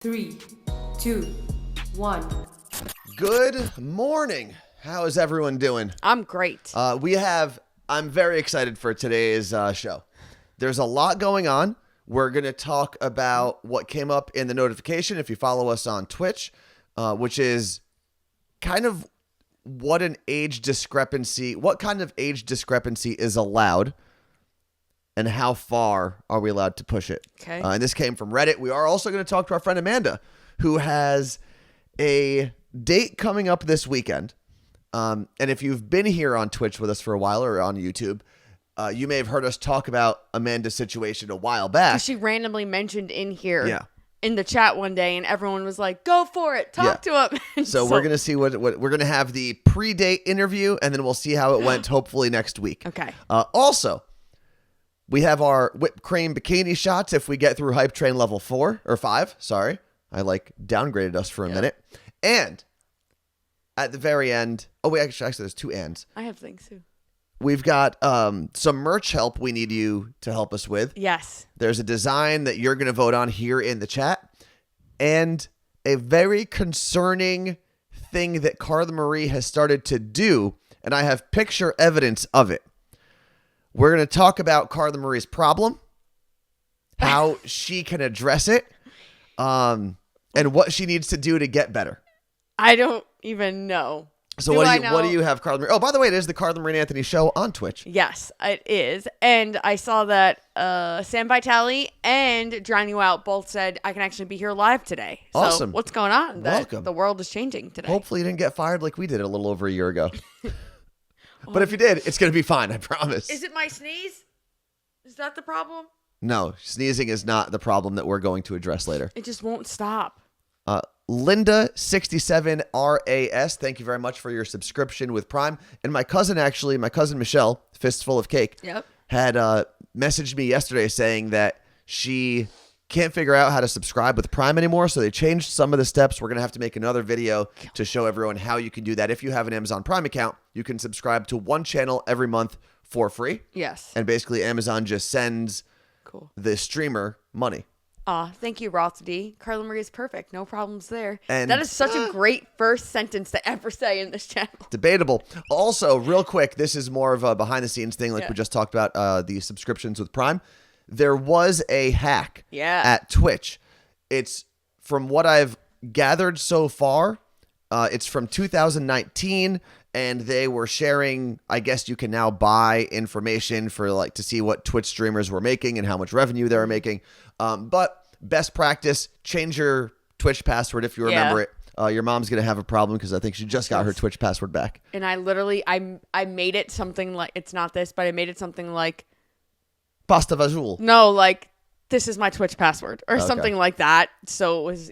3, 2, 1. Good morning. How is everyone doing? I'm great. I'm very excited for today's show. There's a lot going on. We're going to talk about what came up in the notification if you follow us on Twitch, which is kind of what kind of age discrepancy is allowed and how far are we allowed to push it. Okay. And this came from Reddit. We are also going to talk to our friend Amanda, who has a date coming up this weekend. And if you've been here on Twitch with us for a while or on YouTube, you may have heard us talk about Amanda's situation a while back. She randomly mentioned in here in the chat one day, and everyone was like, go for it. Talk to him. So we're going to see what we're going to have the pre-date interview, and then we'll see how it went hopefully next week. Okay. Also, we have our whipped cream bikini shots if we get through hype train level 4 or 5. Sorry. I downgraded us for a minute. And at the very end, actually there's 2 ands. I have things too. We've got some merch help we need you to help us with. Yes. There's a design that you're going to vote on here in the chat. And a very concerning thing that Carla Marie has started to do, and I have picture evidence of it. We're going to talk about Carla Marie's problem, how she can address it, and what she needs to do to get better. I don't even know. So what do you have, Carla Marie? Oh, by the way, it is the Carla Marie and Anthony show on Twitch. Yes, it is. And I saw that Sam Vitale and Drown You Out both said I can actually be here live today. Awesome. So what's going on? Welcome. The world is changing today. Hopefully you didn't get fired like we did a little over a year ago. But if you did, it's going to be fine, I promise. Is it my sneeze? Is that the problem? No, sneezing is not the problem that we're going to address later. It just won't stop. Linda67RAS, thank you very much for your subscription with Prime. And my cousin Michelle, Fistful of Cake, had messaged me yesterday saying that she can't figure out how to subscribe with Prime anymore, so they changed some of the steps. We're going to have to make another video to show everyone how you can do that. If you have an Amazon Prime account, you can subscribe to one channel every month for free. Yes. And basically Amazon just sends the streamer money. Thank you, Roth D. Carla Marie is perfect. No problems there. And that is such a great first sentence to ever say in this channel. Debatable. Also, real quick, this is more of a behind-the-scenes thing we just talked about, the subscriptions with Prime. There was a hack at Twitch. It's, from what I've gathered so far, it's from 2019, and they were sharing, I guess you can now buy information for to see what Twitch streamers were making and how much revenue they were making. But best practice, change your Twitch password if you remember it. Your mom's going to have a problem because I think she just got her Twitch password back. And I literally, I made it something like, it's not this, but I made it something like Pasta Vajul. No, this is my Twitch password or something like that. So it was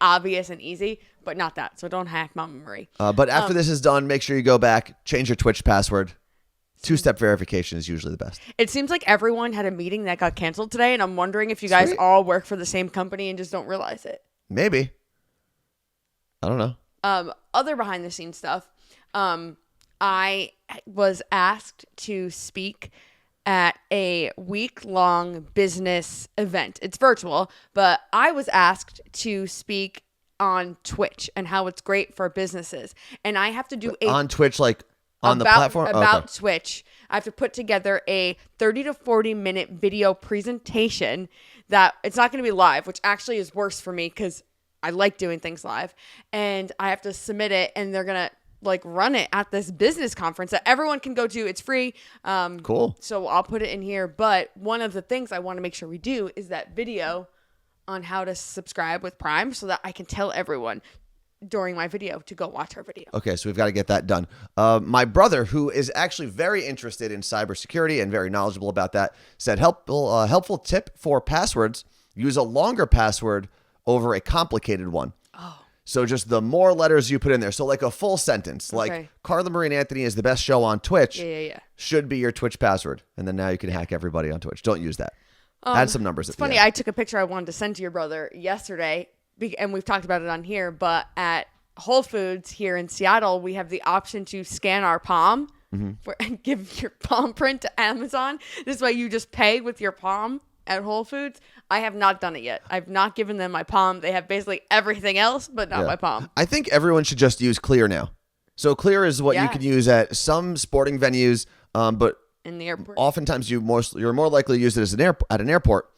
obvious and easy, but not that. So don't hack Mama Marie. But after this is done, make sure you go back, change your Twitch password. 2-step verification is usually the best. It seems like everyone had a meeting that got canceled today, and I'm wondering if you guys all work for the same company and just don't realize it. Maybe. I don't know. Other behind the scenes stuff. I was asked to speak at a week-long business event. It's virtual, but I was asked to speak on Twitch and how it's great for businesses. And I have to do on Twitch, on the platform? About Twitch. I have to put together a 30 to 40 minute video presentation that it's not going to be live, which actually is worse for me because I like doing things live. And I have to submit it, and they're going to run it at this business conference that everyone can go to. It's free. Cool. So I'll put it in here. But one of the things I want to make sure we do is that video on how to subscribe with Prime so that I can tell everyone during my video to go watch our video. Okay, so we've got to get that done. My brother, who is actually very interested in cybersecurity and very knowledgeable about that, said helpful tip for passwords: use a longer password over a complicated one. Oh. So just the more letters you put in there. So a full sentence, Carla Marie and Anthony is the best show on Twitch. Should be your Twitch password. And then now you can hack everybody on Twitch. Don't use that. Add some numbers. It's funny. I took a picture I wanted to send to your brother yesterday, and we've talked about it on here, but at Whole Foods here in Seattle, we have the option to scan our palm and give your palm print to Amazon. This way you just pay with your palm at Whole Foods. I have not done it yet. I've not given them my palm. They have basically everything else, but not my palm. I think everyone should just use Clear now. So Clear is what you can use at some sporting venues, but in the airport. Oftentimes you're more likely to use it as at an airport.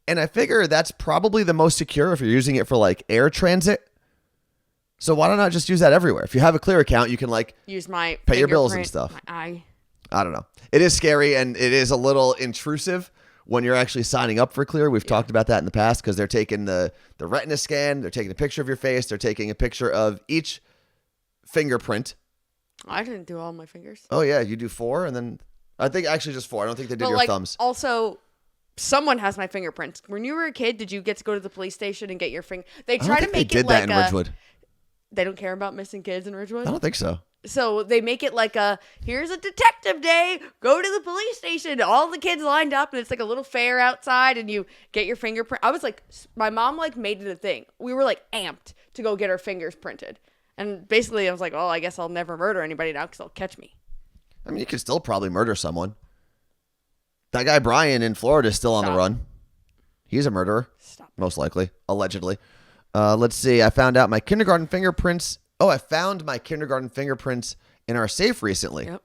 And I figure that's probably the most secure if you're using it for like air transit. So why not just use that everywhere? If you have a Clear account, you can like use my pay your bills and stuff. My eye. I don't know. It is scary and it is a little intrusive when you're actually signing up for Clear. We've talked about that in the past because they're taking the retina scan, they're taking a picture of your face, they're taking a picture of each fingerprint. I didn't do all my fingers. Oh yeah, you do 4 and then I think actually just 4. I don't think they did your thumbs. Also, someone has my fingerprints. When you were a kid, did you get to go to the police station and get your finger? They try to make it like that in Ridgewood. They don't care about missing kids in Ridgewood? I don't think so. So they make it like here's a detective day. Go to the police station. All the kids lined up and it's like a little fair outside and you get your fingerprint. I was like, my mom like made it a thing. We were like amped to go get our fingers printed. And basically I was like, oh, I guess I'll never murder anybody now because they'll catch me. I mean, you could still probably murder someone. That guy Brian in Florida is still on the run. He's a murderer. Most likely. Allegedly. Let's see. I found my kindergarten fingerprints in our safe recently. Yep.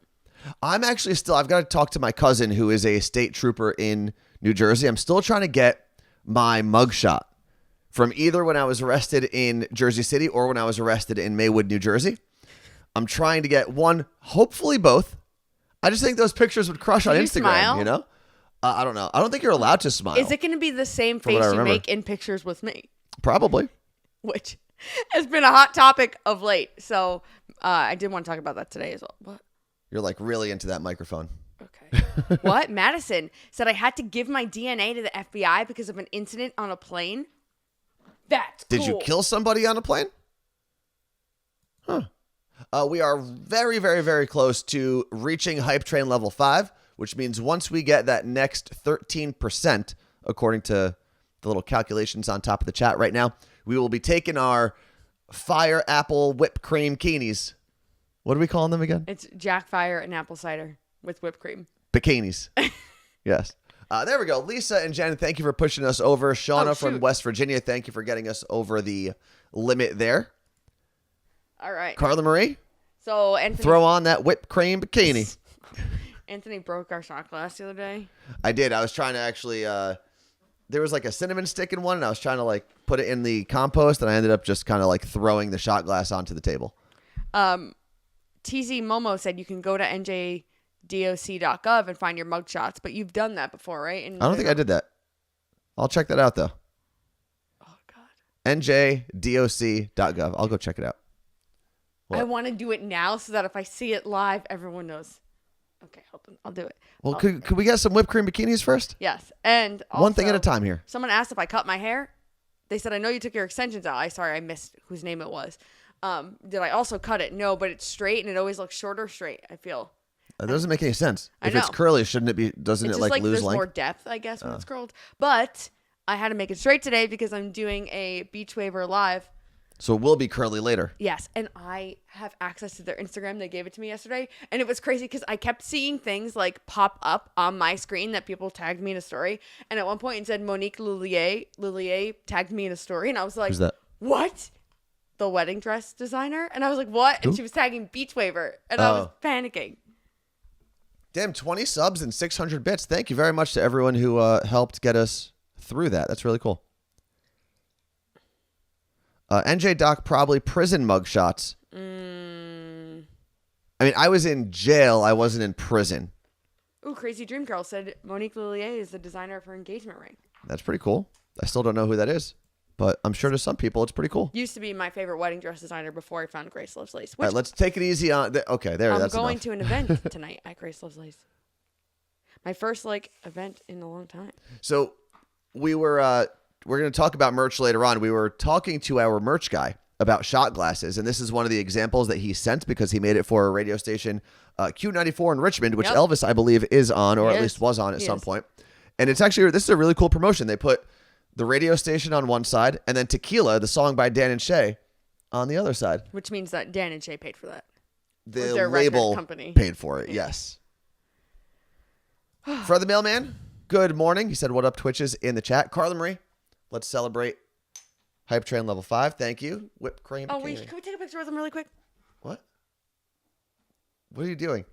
I'm actually I've got to talk to my cousin who is a state trooper in New Jersey. I'm still trying to get my mugshot from either when I was arrested in Jersey City or when I was arrested in Maywood, New Jersey. I'm trying to get one, hopefully both. I just think those pictures would crush on Instagram, smile? You know? I don't know. I don't think you're allowed to smile. Is it going to be the same face you make in pictures with me? Probably. Which has been a hot topic of late. So I did want to talk about that today as well. What? You're like really into that microphone. Okay. What? Madison said I had to give my DNA to the FBI because of an incident on a plane. That's cool. Did you kill somebody on a plane? Huh. We are very, very, very close to reaching Hype Train level 5, which means once we get that next 13%, according to the little calculations on top of the chat right now, we will be taking our fire apple whipped cream bikinis. What are we calling them again? It's Jack Fire and apple cider with whipped cream. Bikinis. Yes. There we go. Lisa and Jen, thank you for pushing us over. Shauna from West Virginia, thank you for getting us over the limit there. All right. Carla Marie. So Anthony, throw on that whipped cream bikini. Anthony broke our shot glass the other day. I did. I was trying to actually, there was like a cinnamon stick in one and I was trying to like put it in the compost and I ended up just kind of like throwing the shot glass onto the table. TZ Momo said you can go to njdoc.gov and find your mugshots, but you've done that before, right? I don't think I did that. I'll check that out though. Oh God. njdoc.gov. I'll go check it out. What? I want to do it now so that if I see it live, everyone knows. Okay, hold on. I'll do it. Well, could we get some whipped cream bikinis first? Yes. And also, one thing at a time here. Someone asked if I cut my hair. They said, I know you took your extensions out. I missed whose name it was. Did I also cut it? No, but it's straight and it always looks short or straight, I feel. That doesn't make any sense. If it's curly, shouldn't it be, doesn't it like lose there's length? More depth, I guess, when it's curled. But I had to make it straight today because I'm doing a beach waver live. So it will be curly later. Yes. And I have access to their Instagram. They gave it to me yesterday. And it was crazy because I kept seeing things like pop up on my screen that people tagged me in a story. And at one point it said Monique Lillier tagged me in a story. And I was like, who's that? What? The wedding dress designer? And I was like, what? And she was tagging Beach Waver. And I was panicking. Damn, 20 subs and 600 bits. Thank you very much to everyone who helped get us through that. That's really cool. NJ Doc, probably prison mugshots. I mean, I was in jail. I wasn't in prison. Ooh, Crazy Dream Girl said Monique Lillier is the designer of her engagement ring. That's pretty cool. I still don't know who that is, but I'm sure to some people it's pretty cool. Used to be my favorite wedding dress designer before I found Grace Loves Lace. All right, let's take it easy on. Okay, there. That's I'm going enough. to an event tonight at Grace Loves Lace. My first event in a long time. So we were. We're going to talk about merch later on. We were talking to our merch guy about shot glasses, and this is one of the examples that he sent because he made it for a radio station, Q94 in Richmond, which Elvis, I believe, is on, or at least was on at some point. And it's actually, this is a really cool promotion. They put the radio station on one side, and then Tequila, the song by Dan and Shay, on the other side. Which means that Dan and Shay paid for that. The label paid for it, yes. For the mailman, good morning. He said, what up, Twitches, in the chat. Carla Marie, let's celebrate Hype Train level 5. Thank you. Whipped cream. Oh, can we take a picture with them really quick? What? What are you doing?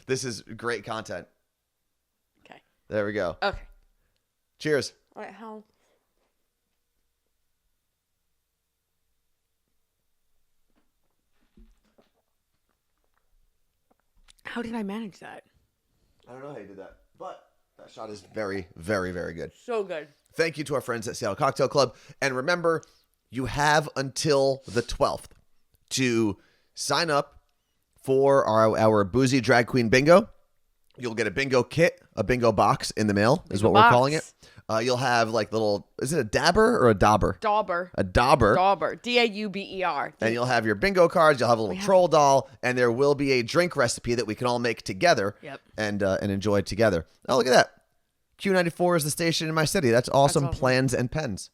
This is great content. Okay. There we go. Okay. Cheers. All right, How did I manage that? I don't know how you did that, but that shot is very, very, very good. So good. Thank you to our friends at Seattle Cocktail Club. And remember, you have until the 12th to sign up for our Boozy Drag Queen Bingo. You'll get a bingo kit, a bingo box in the mail is what we're calling it. You'll have like little, is it a dabber or a dauber? Dauber. A dauber. Dauber. D-A-U-B-E-R. And you'll have your bingo cards. You'll have a little troll doll. And there will be a drink recipe that we can all make together and enjoy together. Oh, look at that. Q94 is the station in my city. That's awesome. That's awesome. Plans and Pens.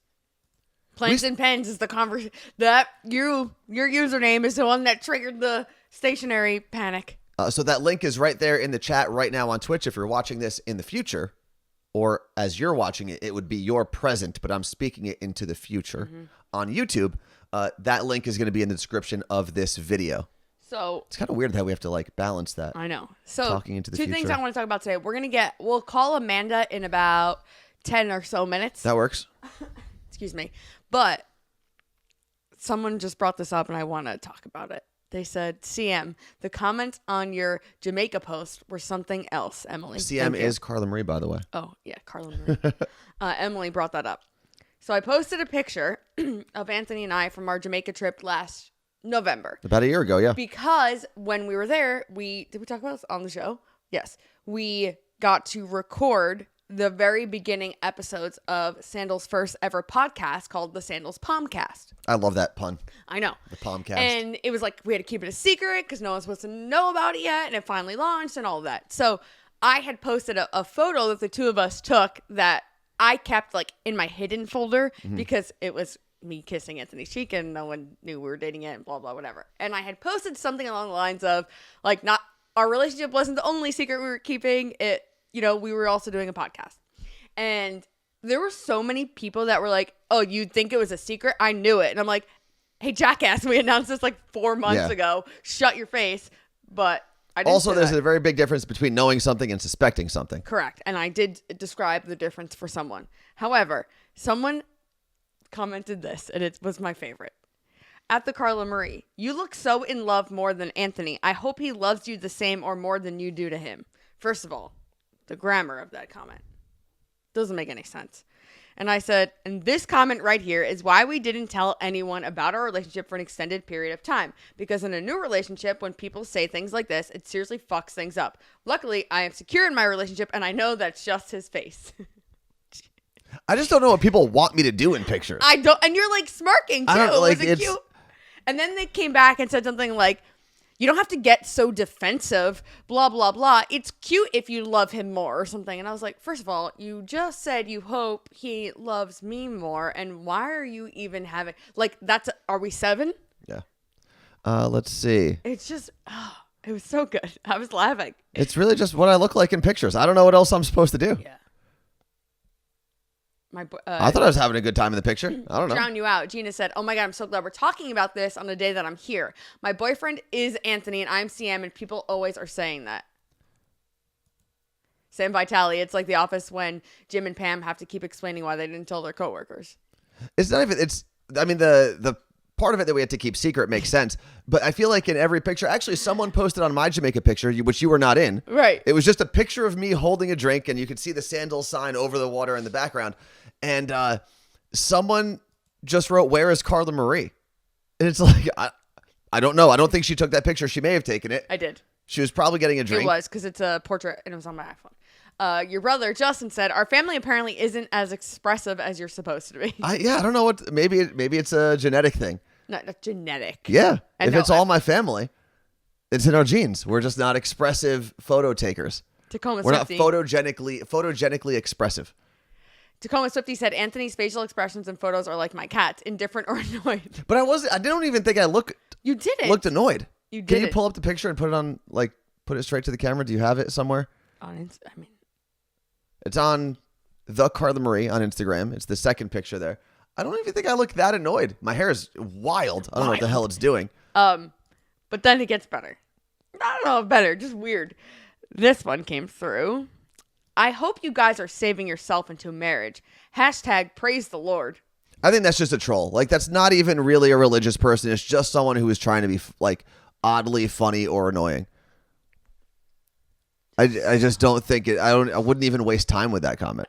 Plans and Pens is the conversation. That your username is the one that triggered the stationary panic. So that link is right there in the chat right now on Twitch. If you're watching this in the future, or as you're watching it, it would be your present, but I'm speaking it into the future. On YouTube, that link is going to be in the description of this video. So it's kind of weird how we have to like balance that. I know. So talking into the two future. things I want to talk about today. We'll call Amanda in about 10 or so minutes. That works. Excuse me. But someone just brought this up and I want to talk about it. They said, CM, the comments on your Jamaica post were something else, Emily. CM is Carla Marie, by the way. Oh, yeah, Carla Marie. Emily brought that up. So I posted a picture of Anthony and I from our Jamaica trip last November. About a year ago, yeah. Because when we were there, did we talk about this on the show? Yes. We got to record the very beginning episodes of Sandals' first ever podcast called the Sandals Palmcast. I love that pun. I know. The Palmcast. And it was like we had to keep it a secret because no one's supposed to know about it yet. And it finally launched and all of that. So I had posted a photo that the two of us took that I kept like in my hidden folder because it was me kissing Anthony's cheek and no one knew we were dating yet and blah, blah, whatever. And I had posted something along the lines of like, not our relationship wasn't the only secret we were keeping. It, we were also doing a podcast. And there were so many people that were like, oh, you'd think it was a secret? I knew it. And I'm like, hey, jackass, we announced this like 4 months ago. Shut your face. But I didn't. Also, there's a very big difference between knowing something and suspecting something. Correct. And I did describe the difference for someone. However, someone commented this, and it was my favorite. At the Carla Marie, you look so in love more than Anthony. I hope he loves you the same or more than you do to him. First of all, the grammar of that comment doesn't make any sense. And I said, and this comment right here is why we didn't tell anyone about our relationship for an extended period of time. Because in a new relationship, when people say things like this, it seriously fucks things up. Luckily, I am secure in my relationship, and I know that's just his face. I just don't know what people want me to do in pictures. I don't, and you're like smirking too. I don't like was it cute? And then they came back and said something like, you don't have to get so defensive, blah, blah, blah. It's cute if you love him more or something. And I was like, first of all, you just said you hope he loves me more. And why are you even having, like, are we 7? Yeah. Let's see. It's just, it was so good. I was laughing. It's really just what I look like in pictures. I don't know what else I'm supposed to do. Yeah. I thought I was having a good time in the picture. I don't know. Drown you out. Gina said, oh my God, I'm so glad we're talking about this on the day that I'm here. My boyfriend is Anthony and I'm CM and people always are saying that. Sam Vitale, it's like The Office when Jim and Pam have to keep explaining why they didn't tell their coworkers. It's not even, the part of it that we had to keep secret makes sense. But I feel like in every picture, actually someone posted on my Jamaica picture, which you were not in. Right. It was just a picture of me holding a drink and you could see the Sandals sign over the water in the background. And someone just wrote, where is Carla Marie? And it's like, I don't know. I don't think she took that picture. She may have taken it. I did. She was probably getting a drink. It was because it's a portrait and it was on my iPhone. Your brother, Justin, said, our family apparently isn't as expressive as you're supposed to be. I don't know what, maybe it's a genetic thing. Not genetic. Yeah. If it's all my family, it's in our genes. We're just not expressive photo takers. Tacoma We're Swiftie. not photogenically expressive. Tacoma Swiftie said, Anthony's facial expressions in photos are like my cat's, indifferent or annoyed. But I don't even think I looked annoyed. You did. Can you pull up the picture and put it on, put it straight to the camera? Do you have it somewhere? It's on the Carla Marie on Instagram. It's the second picture there. I don't even think I look that annoyed. My hair is wild. I don't know what the hell it's doing. But then it gets better. I don't know, better, just weird. This one came through. I hope you guys are saving yourself into marriage. # praise the Lord. I think that's just a troll. Like, that's not even really a religious person. It's just someone who is trying to be like oddly funny or annoying. I just don't think it. I wouldn't even waste time with that comment.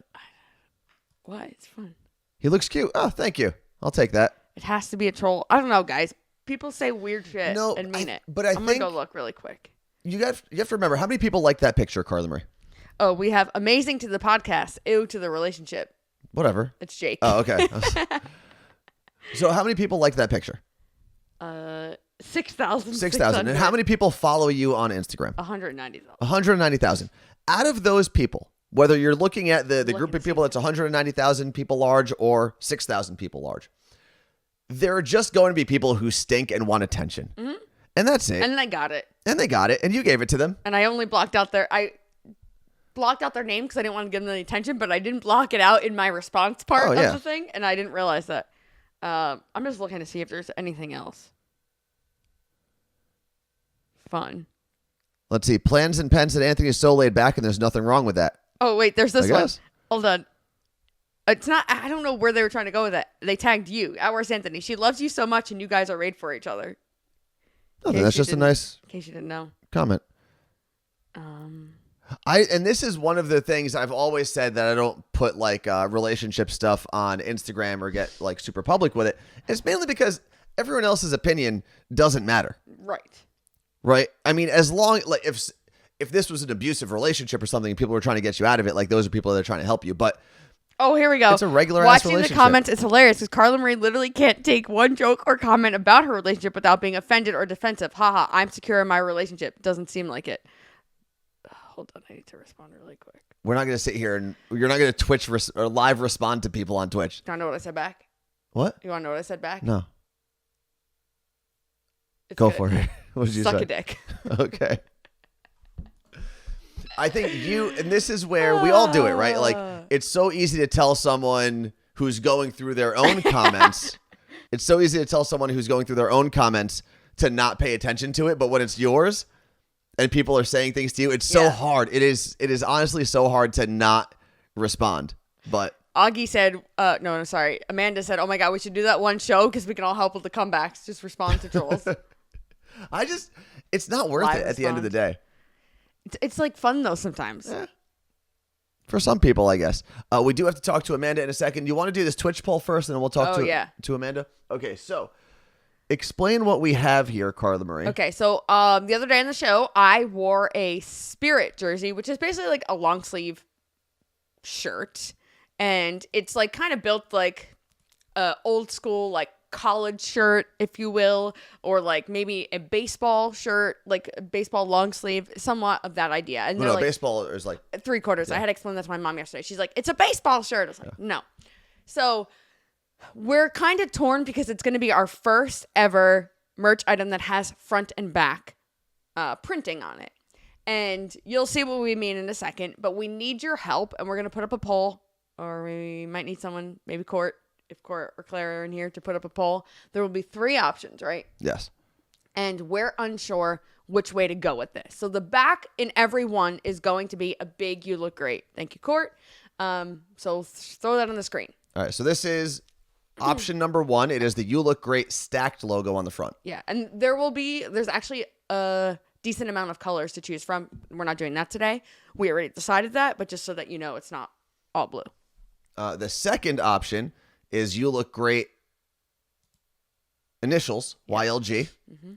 Why? It's fun. He looks cute. Oh, thank you. I'll take that. It has to be a troll. I don't know, guys. People say weird shit and mean it. But I'm gonna go look really quick. You have to remember, how many people like that picture, Carla Marie? Oh, we have amazing to the podcast, ew to the relationship. Whatever. It's Jake. Oh, okay. So how many people like that picture? 6,000. 6,000. And how many people follow you on Instagram? 190,000. 190,000. Out of those people, whether you're looking at the group of people that's 190,000 people large or 6,000 people large, there are just going to be people who stink and want attention. Mm-hmm. And that's it. And they got it. And you gave it to them. And I only blocked out their name because I didn't want to give them any attention, but I didn't block it out in my response part of the thing, and I didn't realize that. I'm just looking to see if there's anything else fun. Let's see. Plans and Pens that Anthony is so laid back, and there's nothing wrong with that. Oh, wait, there's this one. Hold on. It's not, I don't know where they were trying to go with it. They tagged you. Where's Anthony? She loves you so much, and you guys are made for each other. Nothing. That's just a nice in case you didn't know. Comment. And this is one of the things I've always said, that I don't put like relationship stuff on Instagram or get like super public with it. It's mainly because everyone else's opinion doesn't matter. Right. I mean, as long like if this was an abusive relationship or something, and people were trying to get you out of it, like those are people that are trying to help you. But oh, here we go. It's a regular ass relationship. Watching the comments, it's hilarious because Carla Marie literally can't take one joke or comment about her relationship without being offended or defensive. Haha, I'm secure in my relationship. Doesn't seem like it. Hold on, I need to respond really quick. We're not going to sit here and you're not going to Twitch or live respond to people on Twitch. Do you want to know what I said back? What? You want to know what I said back? No. Go for it. What did you say? Suck a dick. Okay. I think and this is where we all do it, right? Like, it's so easy to tell someone who's going through their own comments. It's so easy to tell someone who's going through their own comments to not pay attention to it. But when it's yours and people are saying things to you, it's so hard. It is honestly so hard to not respond. But Augie said, no, sorry. Amanda said, oh my God, we should do that one show because we can all help with the comebacks. Just respond to trolls. It's not worth it at the end of the day. It's like fun though sometimes. Yeah. For some people, I guess. We do have to talk to Amanda in a second. You want to do this Twitch poll first, and then we'll talk to Amanda? Okay, so explain what we have here, Carla Marie. Okay, so the other day on the show, I wore a Spirit jersey, which is basically like a long sleeve shirt. And it's like kind of built like old school, like college shirt, if you will, or like maybe a baseball shirt, like a baseball long sleeve, somewhat of that idea. And no, baseball is like 3/4. Yeah. I had explained that to my mom yesterday. She's like, it's a baseball shirt. I was like, no. So we're kind of torn because it's going to be our first ever merch item that has front and back printing on it. And you'll see what we mean in a second, but we need your help, and we're going to put up a poll, or we might need someone, maybe Court, if Court or Claire are in here, to put up a poll. There will be 3 options, right? Yes. And we're unsure which way to go with this. So the back in every one is going to be a big "You look great." Thank you, Court. So throw that on the screen. All right. So this is option number 1. It is the "You look great" stacked logo on the front. Yeah. And there's actually a decent amount of colors to choose from. We're not doing that today. We already decided that, but just so that you know, it's not all blue. The second option is "You look great" initials, YLG. Mm-hmm.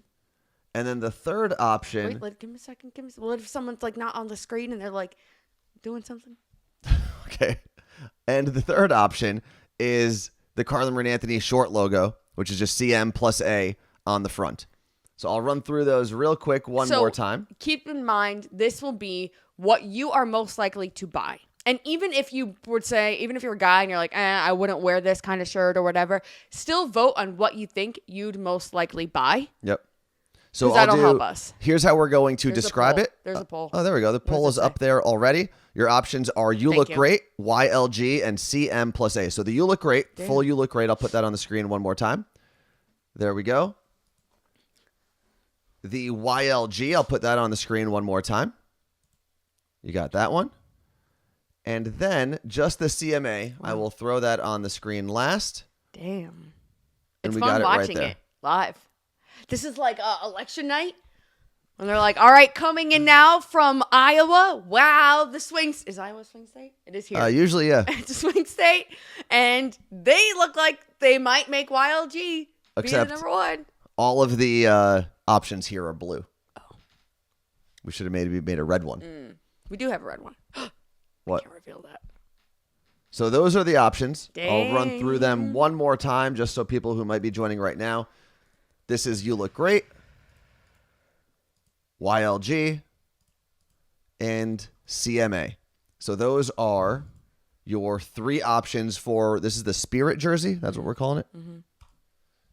And then the third option. Wait, give me a second. What if someone's like not on the screen and they're like doing something? Okay. And the third option is the Carla Marie and Anthony short logo, which is just CM plus A on the front. So I'll run through those real quick one more time. Keep in mind, this will be what you are most likely to buy. And even if you would say, even if you're a guy and you're like, I wouldn't wear this kind of shirt or whatever, still vote on what you think you'd most likely buy. Yep. So that'll help us. Here's how we're going to describe it. There's a poll. Oh, there we go. The poll is up there already. Your options are You Look Great, YLG, and CM plus A. So the You Look Great, full You Look Great. I'll put that on the screen one more time. There we go. The YLG, I'll put that on the screen one more time. You got that one. And then just the CMA, I will throw that on the screen last. Damn. And it's we fun got it watching right there. it live. This is like election night. And they're like, all right, coming in now from Iowa. Wow, the swings. Is Iowa swing state? It is here. Usually, yeah. It's a swing state. And they look like they might make YLG be the number one. All of the options here are blue. Oh. We should have made a red one. We do have a red one. What? I can't reveal that. So those are the options. Dang. I'll run through them one more time just so people who might be joining right now. This is You Look Great, YLG, and CMA. So those are your three options for, this is the Spirit jersey. That's what we're calling it. Mm-hmm.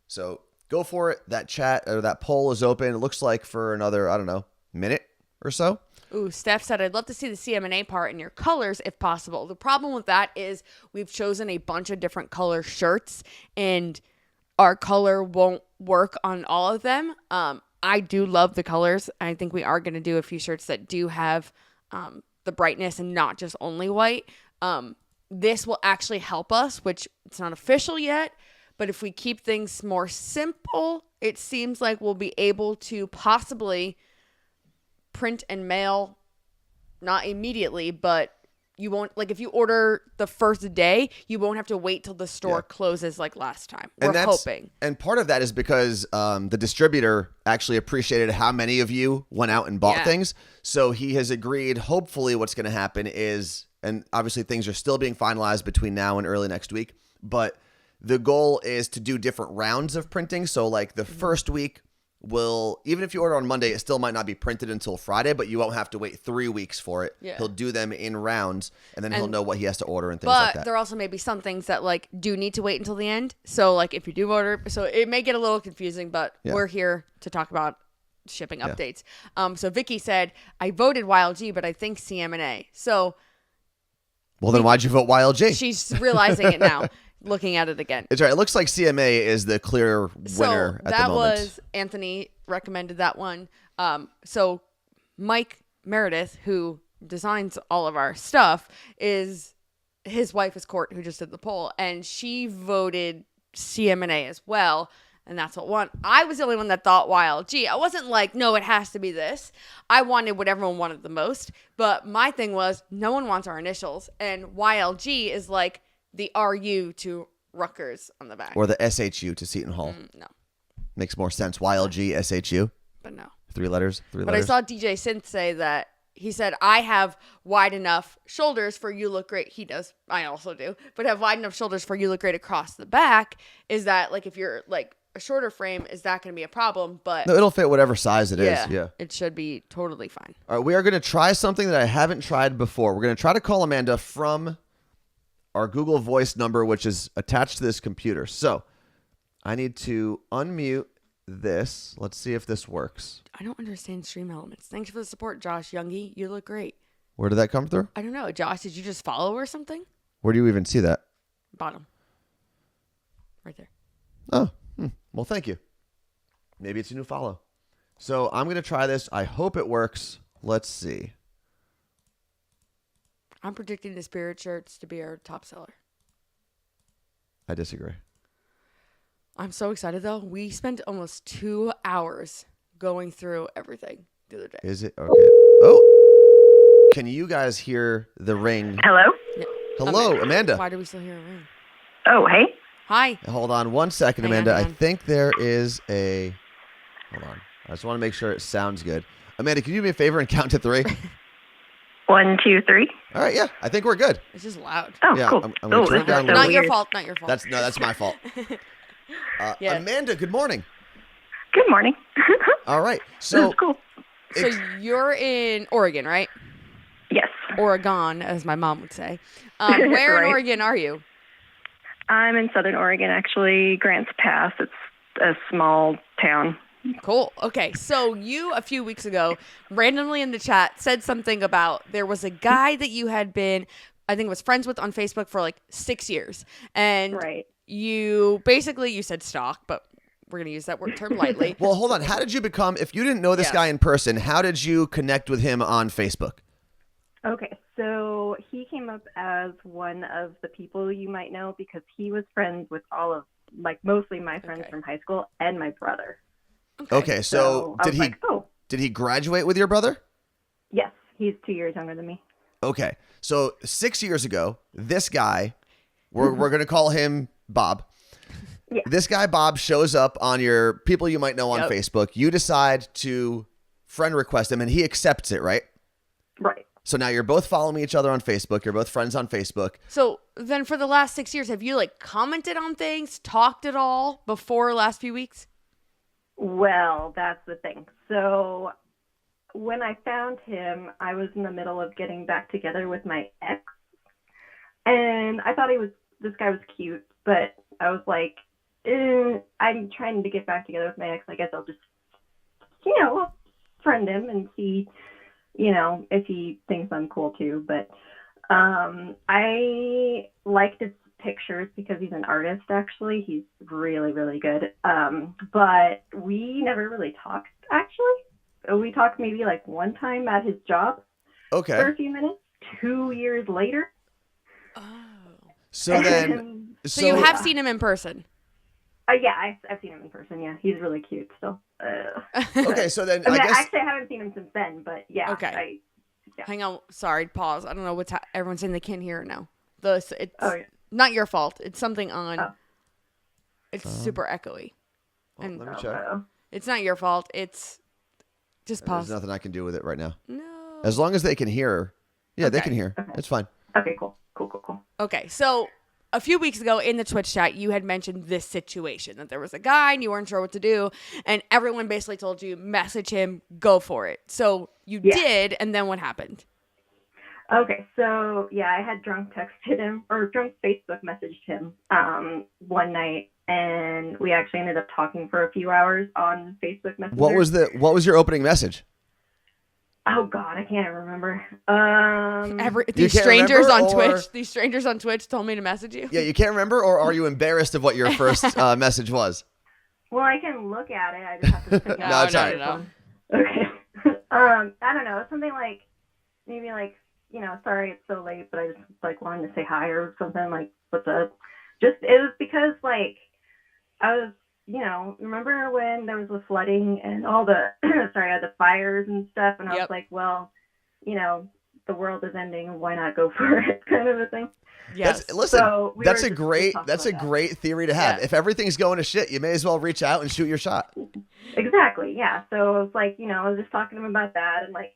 So go for it. That chat or that poll is open. It looks like for another, I don't know, minute or so. Ooh, Steph said, I'd love to see the CM&A part in your colors if possible. The problem with that is we've chosen a bunch of different color shirts and our color won't work on all of them. I do love the colors. I think we are going to do a few shirts that do have the brightness and not just only white. This will actually help us, which it's not official yet. But if we keep things more simple, it seems like we'll be able to possibly print and mail, not immediately, but you won't, like if you order the first day, you won't have to wait till the store closes like last time. We're hoping. And part of that is because the distributor actually appreciated how many of you went out and bought things. So he has agreed, hopefully what's going to happen is, and obviously things are still being finalized between now and early next week, but the goal is to do different rounds of printing. So like the first week will, even if you order on Monday, it still might not be printed until Friday, but you won't have to wait 3 weeks for it. Yeah. He'll do them in rounds, and then he'll know what he has to order and things like that. But there also may be some things that like do need to wait until the end. So like if you do order, so it may get a little confusing, but we're here to talk about shipping updates. So Vicky said, I voted YLG, but I think CM&A. So well, then why'd you vote YLG? She's realizing it now. Looking at it again. It's right. It looks like CMA is the clear winner at the moment. That was Anthony recommended that one. So Mike Meredith, who designs all of our stuff, his wife is Court, who just did the poll, and she voted CM&A as well. And that's what won. I was the only one that thought YLG. I wasn't like, no, it has to be this. I wanted what everyone wanted the most. But my thing was, no one wants our initials. And YLG is like the RU to Rutgers on the back. Or the SHU to Seton Hall. No. Makes more sense. YLG, SHU. But no. 3 letters. But I saw DJ Synth say that he said, I have wide enough shoulders for You Look Great. He does. I also do. But have wide enough shoulders for You Look Great across the back. Is that like if you're like a shorter frame, is that going to be a problem? But no, it'll fit whatever size it is. Yeah. It should be totally fine. All right. We are going to try something that I haven't tried before. We're going to try to call Amanda from our Google Voice number, which is attached to this computer. So I need to unmute this. Let's see if this works. I don't understand stream elements. Thanks for the support, Josh Youngie. You look great. Where did that come through? I don't know. Josh, did you just follow or something? Where do you even see that? Bottom. Right there. Oh, well, thank you. Maybe it's a new follow. So I'm going to try this. I hope it works. Let's see. I'm predicting the Spirit shirts to be our top seller. I disagree. I'm so excited, though. We spent almost 2 hours going through everything the other day. Is it? Okay. Oh, can you guys hear the ring? Hello? Yeah. Hello, Amanda. Why do we still hear a ring? Oh, hey. Hi. Hold on 1 second, Amanda. I think there is a... Hold on. I just want to make sure it sounds good. Amanda, can you do me a favor and count to 3? 1, 2, 3. All right, yeah. I think we're good. It's just loud. Oh, yeah, cool. I'm going to turn it down a little Not bit. your fault. Not your fault. That's my fault. Yeah. Amanda, good morning. Good morning. All right. So, cool. So you're in Oregon, right? Yes. Oregon, as my mom would say. Where in Right. Oregon are you? I'm in Southern Oregon, actually. Grants Pass. It's a small town. Cool. Okay, so you a few weeks ago, randomly in the chat, said something about there was a guy that you had been, I think, was friends with on Facebook for like 6 years, and Right. you said stalk, but we're gonna use that word term lightly. Well, hold on. How did you become? If you didn't know this guy in person, how did you connect with him on Facebook? Okay, so he came up as one of the people you might know because he was friends with all of, like, mostly my friends from high school and my brother. Okay, so I was like, oh, did he graduate with your brother? yes, he's 2 years younger than me. Okay, so 6 years ago, this guy, we're going to call him Bob. Yeah. This guy, Bob, shows up on your people you might know on Facebook. You decide to friend request him, and he accepts it, right? Right. So now you're both following each other on Facebook. You're both friends on Facebook. So then for the last 6 years, have you like commented on things, talked at all before last few weeks? Well, that's the thing. So when I found him, I was in the middle of getting back together with my ex. And I thought this guy was cute, but I was like, I'm trying to get back together with my ex. I guess I'll just, I'll friend him and see, if he thinks I'm cool too. But I liked his pictures because he's an artist, actually. He's really, really good. But we never really talked, actually. We talked maybe like one time at his job for a few minutes, 2 years later. Oh. So then... So you have seen him in person? Yeah, I've seen him in person, yeah. He's really cute still. Okay, so then I guess... Actually, I haven't seen him since then, but yeah. Okay. Yeah. Hang on. Sorry, pause. I don't know what's everyone's saying they can't hear it now. It's not your fault. It's something on... Oh. It's super echoey. And let me check. it's not your fault. It's... Just pause. There's nothing I can do with it right now. No. As long as they can hear. Yeah, they can hear. Okay. It's fine. Okay, cool. Okay, so a few weeks ago in the Twitch chat, you had mentioned this situation, that there was a guy and you weren't sure what to do, and everyone basically told you, message him, go for it. So you did, and then what happened? Okay, so yeah, I had drunk Facebook messaged him one night, and we actually ended up talking for a few hours on Facebook Messenger. What was your opening message? Oh God, I can't remember. These strangers on Twitch. These strangers on Twitch told me to message you. Yeah, you can't remember, or are you embarrassed of what your first message was? Well, I can look at it. I just have to pick No, out. no. Okay. I don't know. Something like maybe like sorry it's so late, but I just like wanted to say hi or something, like what's up. It was because like I was. Remember when there was the flooding and all the the fires and stuff, and I was like, well, the world is ending, and why not go for it, kind of a thing. Yes. That's a great theory to have. Yeah. If everything's going to shit, you may as well reach out and shoot your shot. Exactly. Yeah. So I was like, I was just talking to him about that and like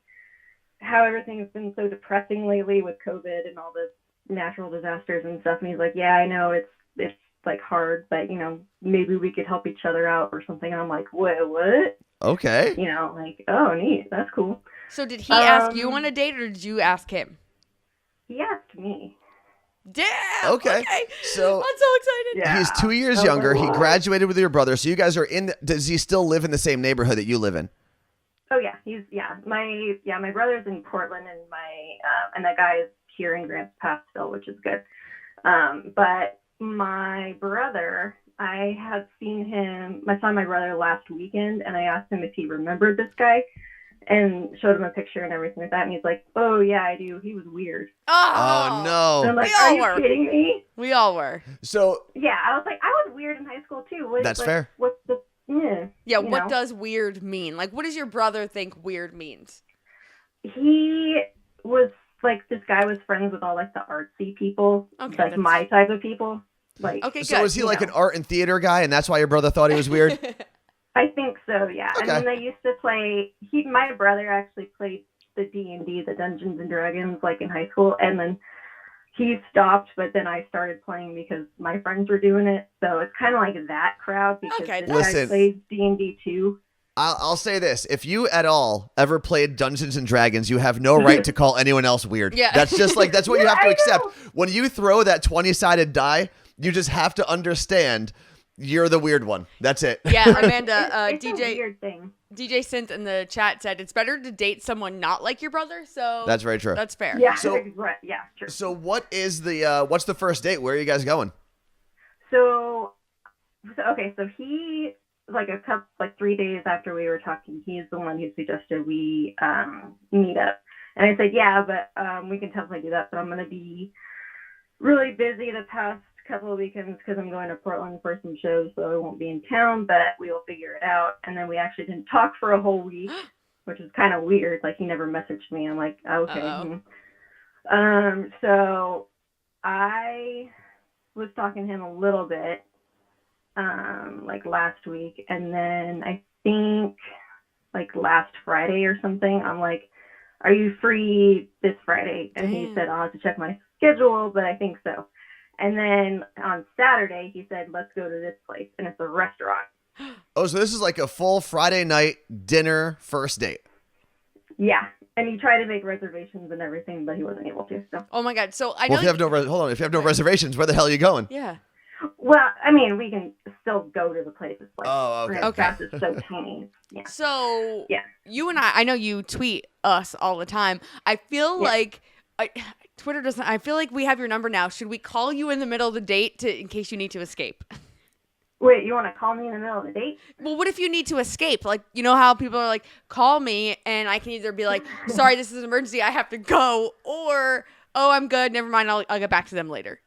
how everything has been so depressing lately with COVID and all the natural disasters and stuff. And he's like, yeah, I know it's like hard, but maybe we could help each other out or something. And I'm like, what? Okay. Like, oh, neat, that's cool. So did he ask you on a date, or did you ask him? He asked me. Damn. Okay. So I'm so excited. Yeah. He's 2 years younger. He graduated with your brother, so you guys are in. Does he still live in the same neighborhood that you live in? Oh yeah, my brother's in Portland, and and that guy is here in Grants Pass still, which is good. But my brother, I had seen him. I saw my brother last weekend, and I asked him if he remembered this guy, and showed him a picture and everything like that. And he's like, "Oh yeah, I do. He was weird." Oh no! So I'm like, are you kidding me? We all were. So yeah, I was like, I was weird in high school too. That's fair. What's the what does weird mean? Like, what does your brother think weird means? He was like, this guy was friends with all like the artsy people, like my type of people. Like, okay, so is he like an art and theater guy, and that's why your brother thought he was weird? I think so, yeah. Okay. And then they used to play. My brother actually played the D&D, the Dungeons and Dragons, like in high school, and then he stopped. But then I started playing because my friends were doing it. So it's kind of like that crowd because this guy plays D&D too. I'll say this. If you at all ever played Dungeons and Dragons, you have no right to call anyone else weird. Yeah. That's just like, that's what you have to accept. When you throw that 20-sided die, you just have to understand You're the weird one. That's it. Yeah, Amanda, it's a weird thing. DJ Synth in the chat said it's better to date someone not like your brother. So that's very true. That's fair. Yeah, So, yeah, true. So what's the first date? Where are you guys going? So he, like 3 days after we were talking, he's the one who suggested we meet up. And I said, yeah, but we can definitely do that. But I'm going to be really busy the past couple of weekends because I'm going to Portland for some shows, so I won't be in town, but we will figure it out. And then we actually didn't talk for a whole week, which is kind of weird. Like, he never messaged me. I'm like, okay. So I was talking to him a little bit, like last week. And then I think like last Friday or something, I'm like, are you free this Friday? And he said, I'll have to check my schedule, but I think so. And then on Saturday, he said, let's go to this place. And it's a restaurant. Oh, so this is like a full Friday night dinner first date. Yeah. And he tried to make reservations and everything, but he wasn't able to. So. Oh, my God. So I know if you have if you have no reservations, where the hell are you going? Yeah. Well, I mean, we can still go to the place. It's like, okay. It's so tiny. Yeah. So yeah. You and I know you tweet us all the time. I feel like Twitter doesn't. I feel like we have your number now. Should we call you in the middle of the date in case you need to escape? Wait, you want to call me in the middle of the date? Well, what if you need to escape? Like, you know how people are like, call me, and I can either be like, sorry, this is an emergency, I have to go, or, oh, I'm good, never mind, I'll get back to them later.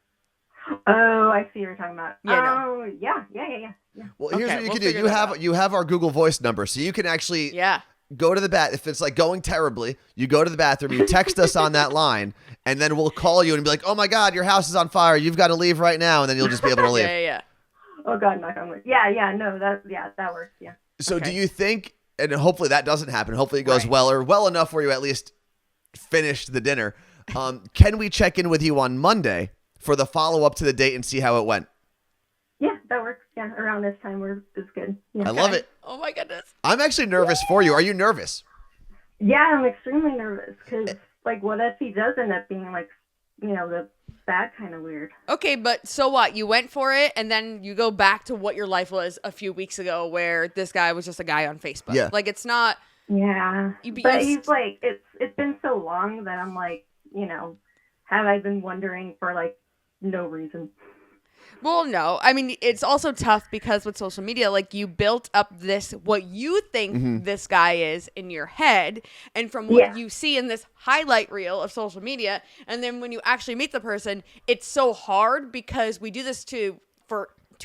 Oh, I see what you're talking about. Yeah, yeah. Well, here's what you can do. You have our Google Voice number, so you can actually go to the if it's like going terribly, you go to the bathroom, you text us on that line, and then we'll call you and be like, oh my God, your house is on fire, you've got to leave right now, and then you'll just be able to leave. Yeah. Oh God, knock on wood. Yeah, no, that works. Yeah. So do you think, and hopefully that doesn't happen, hopefully it goes well, or well enough where you at least finish the dinner. Can we check in with you on Monday for the follow-up to the date and see how it went? Yeah, that works. Yeah, around this time is good. Yeah. I love it. Oh my goodness. I'm actually nervous for you. Are you nervous? Yeah, I'm extremely nervous because, like, what if he does end up being, like, the bad kind of weird? Okay, but so what? You went for it, and then you go back to what your life was a few weeks ago where this guy was just a guy on Facebook. Yeah. Like, it's not... Yeah. But he's like, it's been so long that I'm like, have I been wondering for, like, no reason? Well, no. I mean, it's also tough because with social media, like, you built up what you think this guy is in your head, and from what you see in this highlight reel of social media, and then when you actually meet the person, it's so hard because we do this to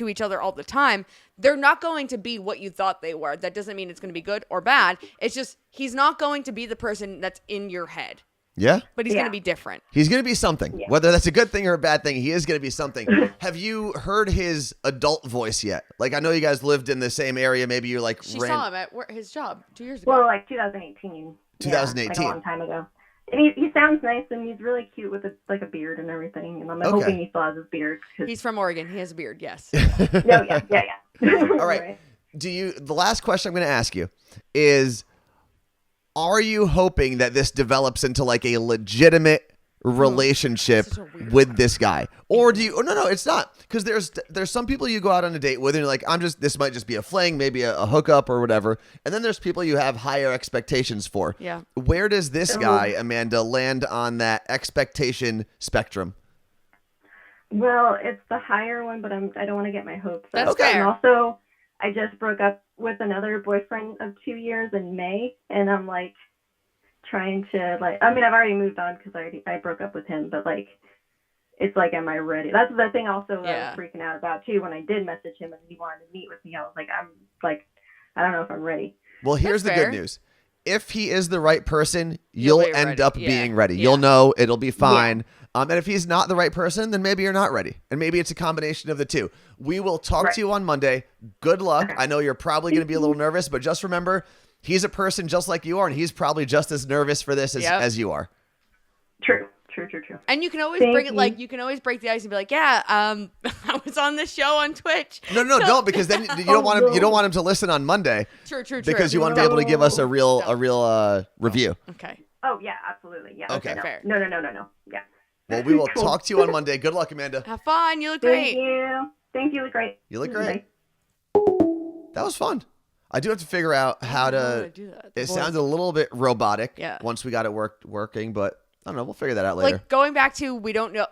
each other all the time. They're not going to be what you thought they were. That doesn't mean it's going to be good or bad. It's just he's not going to be the person that's in your head. Yeah. But he's going to be different. He's going to be something. Yeah. Whether that's a good thing or a bad thing, he is going to be something. Have you heard his adult voice yet? Like, I know you guys lived in the same area. Maybe you're like... She saw him at his job 2 years ago. Well, like 2018. 2018. Like a long time ago. And he sounds nice, and he's really cute with a beard and everything. And I'm hoping he still has his beard. He's from Oregon. He has a beard, yes. Yeah. All right. The last question I'm going to ask you is... Are you hoping that this develops into like a legitimate relationship with this guy? Or do you... Oh, no, it's not. Because there's some people you go out on a date with and you're like, this might just be a fling, maybe a hookup or whatever. And then there's people you have higher expectations for. Yeah. Where does this guy, Amanda, land on that expectation spectrum? Well, it's the higher one, but I don't want to get my hopes up. That's fair. And also, I just broke up with another boyfriend of 2 years in May, and I'm like trying to I've already moved on because I broke up with him, but like it's like, am I ready? That's the thing also that I was freaking out about too. When I did message him and he wanted to meet with me, I was like, I don't know if I'm ready. Well, here's the good news. If he is the right person, you'll end up being ready. You'll know, it'll be fine. And if he's not the right person, then maybe you're not ready. And maybe it's a combination of the two. We will talk to you on Monday. Good luck. I know you're probably going to be a little nervous, but just remember, he's a person just like you are, and he's probably just as nervous for this as you are. True. And you can always you can always break the ice and be like, I was on this show on Twitch. No, don't, because then you don't want him. You don't want him to listen on Monday. True. Because you want to be able to give us a real review. Okay. Oh yeah, absolutely. Yeah. Okay. Fair. No. Yeah. Well, we will talk to you on Monday. Good luck, Amanda. Have fun. You look great. Thank you. You look great. You look great. That was fun. I do have to figure out how to do that. It sounded a little bit robotic Yeah. once we got it working, but I don't know. We'll figure that out later. Like going back to, we don't know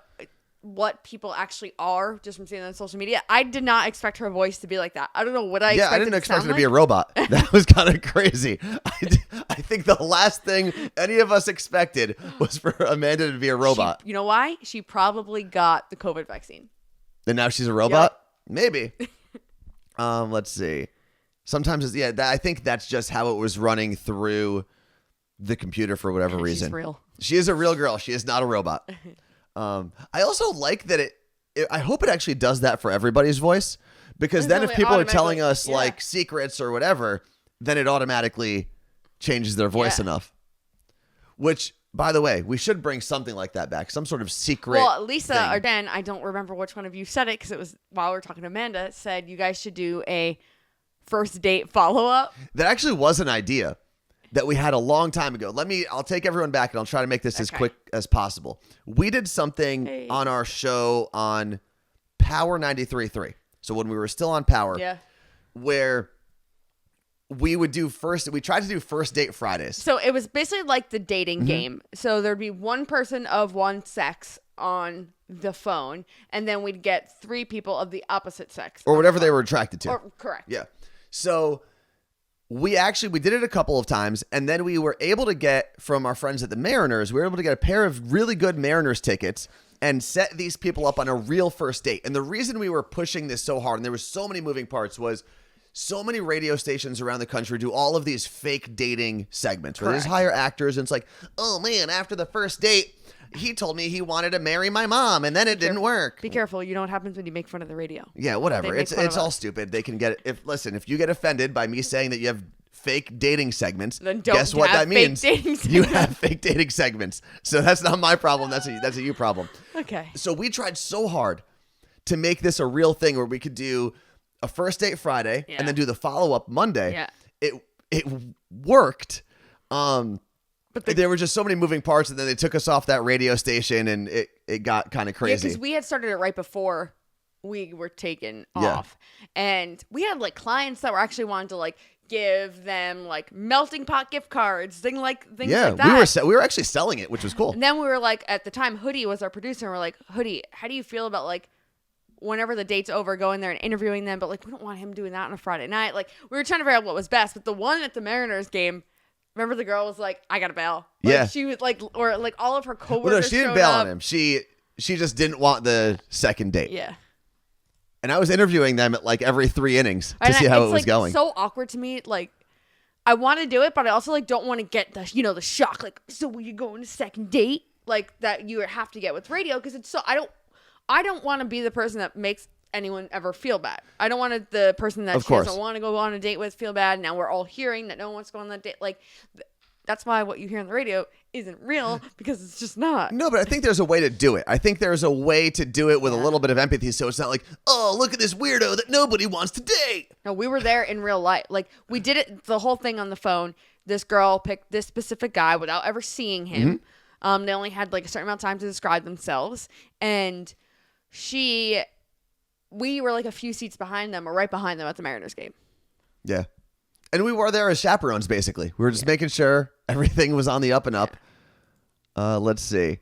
what people actually are just from seeing it on social media. I did not expect her voice to be like that. I don't know what I expected. I didn't expect it her to be a robot. That was kind of crazy. I think the last thing any of us expected was for Amanda to be a robot. You know why? She probably got the COVID vaccine. And now she's a robot? Yep. Maybe. Let's see. Sometimes I think that's just how it was running through the computer for whatever reason. She's real. She is a real girl. She is not a robot. I also like that I hope it actually does that for everybody's voice, because then if people are telling us like secrets or whatever, then it automatically changes their voice enough. Which, by the way, we should bring something like that back. Some sort of secret. Well, Lisa thing. or Dan, I don't remember which one of you said it, because it was while we were talking to Amanda, said you guys should do a first date follow-up. That actually was an idea that we had a long time ago. I'll take everyone back and I'll try to make this as quick as possible. We did something on our show on Power 93.3. So when we were still on Power, where we tried to do first date Fridays. So it was basically like the dating game. So there'd be one person of one sex on the phone, and then we'd get 3 people of the opposite sex. Or whatever they were attracted to. Correct. Yeah. So we did it a couple of times, and then we were able to get from our friends at the Mariners, we were able to get a pair of really good Mariners tickets and set these people up on a real first date. And the reason we were pushing this so hard, and there was so many moving parts, was so many radio stations around the country do all of these fake dating segments where they just hire actors, and it's like, oh man, after the first date, he told me he wanted to marry my mom, and then it didn't work. Be careful. You know what happens when you make fun of the radio. Yeah, whatever. It's all stupid. They can get it. If you get offended by me saying that you have fake dating segments, then don't guess what that means? You have fake dating segments. So that's not my problem. That's a you problem. Okay. So we tried so hard to make this a real thing where we could do a first date Friday and then do the follow-up Monday. Yeah. It worked. But there were just so many moving parts, and then they took us off that radio station, and it got kind of crazy. Yeah, because we had started it right before we were taken off. And we had like clients that were actually wanting to like give them like melting pot gift cards, things like that. Yeah, we were actually selling it, which was cool. And then we were like, at the time, Hoodie was our producer, and we're like, Hoodie, how do you feel about like whenever the date's over, going there and interviewing them, but like we don't want him doing that on a Friday night. Like we were trying to figure out what was best. But the one at the Mariners game, remember the girl was like, I got to bail. Like, she was like, or like all of her coworkers. Well, no, she didn't bail on him. She just didn't want the second date. Yeah. And I was interviewing them at like every 3 innings to see how it was going. It's so awkward to me. Like, I want to do it, but I also like don't want to get the shock. Like, so will you go on a second date? Like that you have to get with radio, because it's so I don't want to be the person that makes anyone ever feel bad. I don't want the person that she doesn't want to go on a date with feel bad. Now we're all hearing that no one wants to go on that date. Like, that's why what you hear on the radio isn't real, because it's just not. No, but I think there's a way to do it. I think there's a way to do it with a little bit of empathy, so it's not like, oh, look at this weirdo that nobody wants to date. No, we were there in real life. Like, we did it, the whole thing on the phone. This girl picked this specific guy without ever seeing him. They only had like a certain amount of time to describe themselves. And we were like a few seats behind them, or right behind them at the Mariners game. Yeah. And we were there as chaperones, basically. We were just making sure everything was on the up and up. Let's see.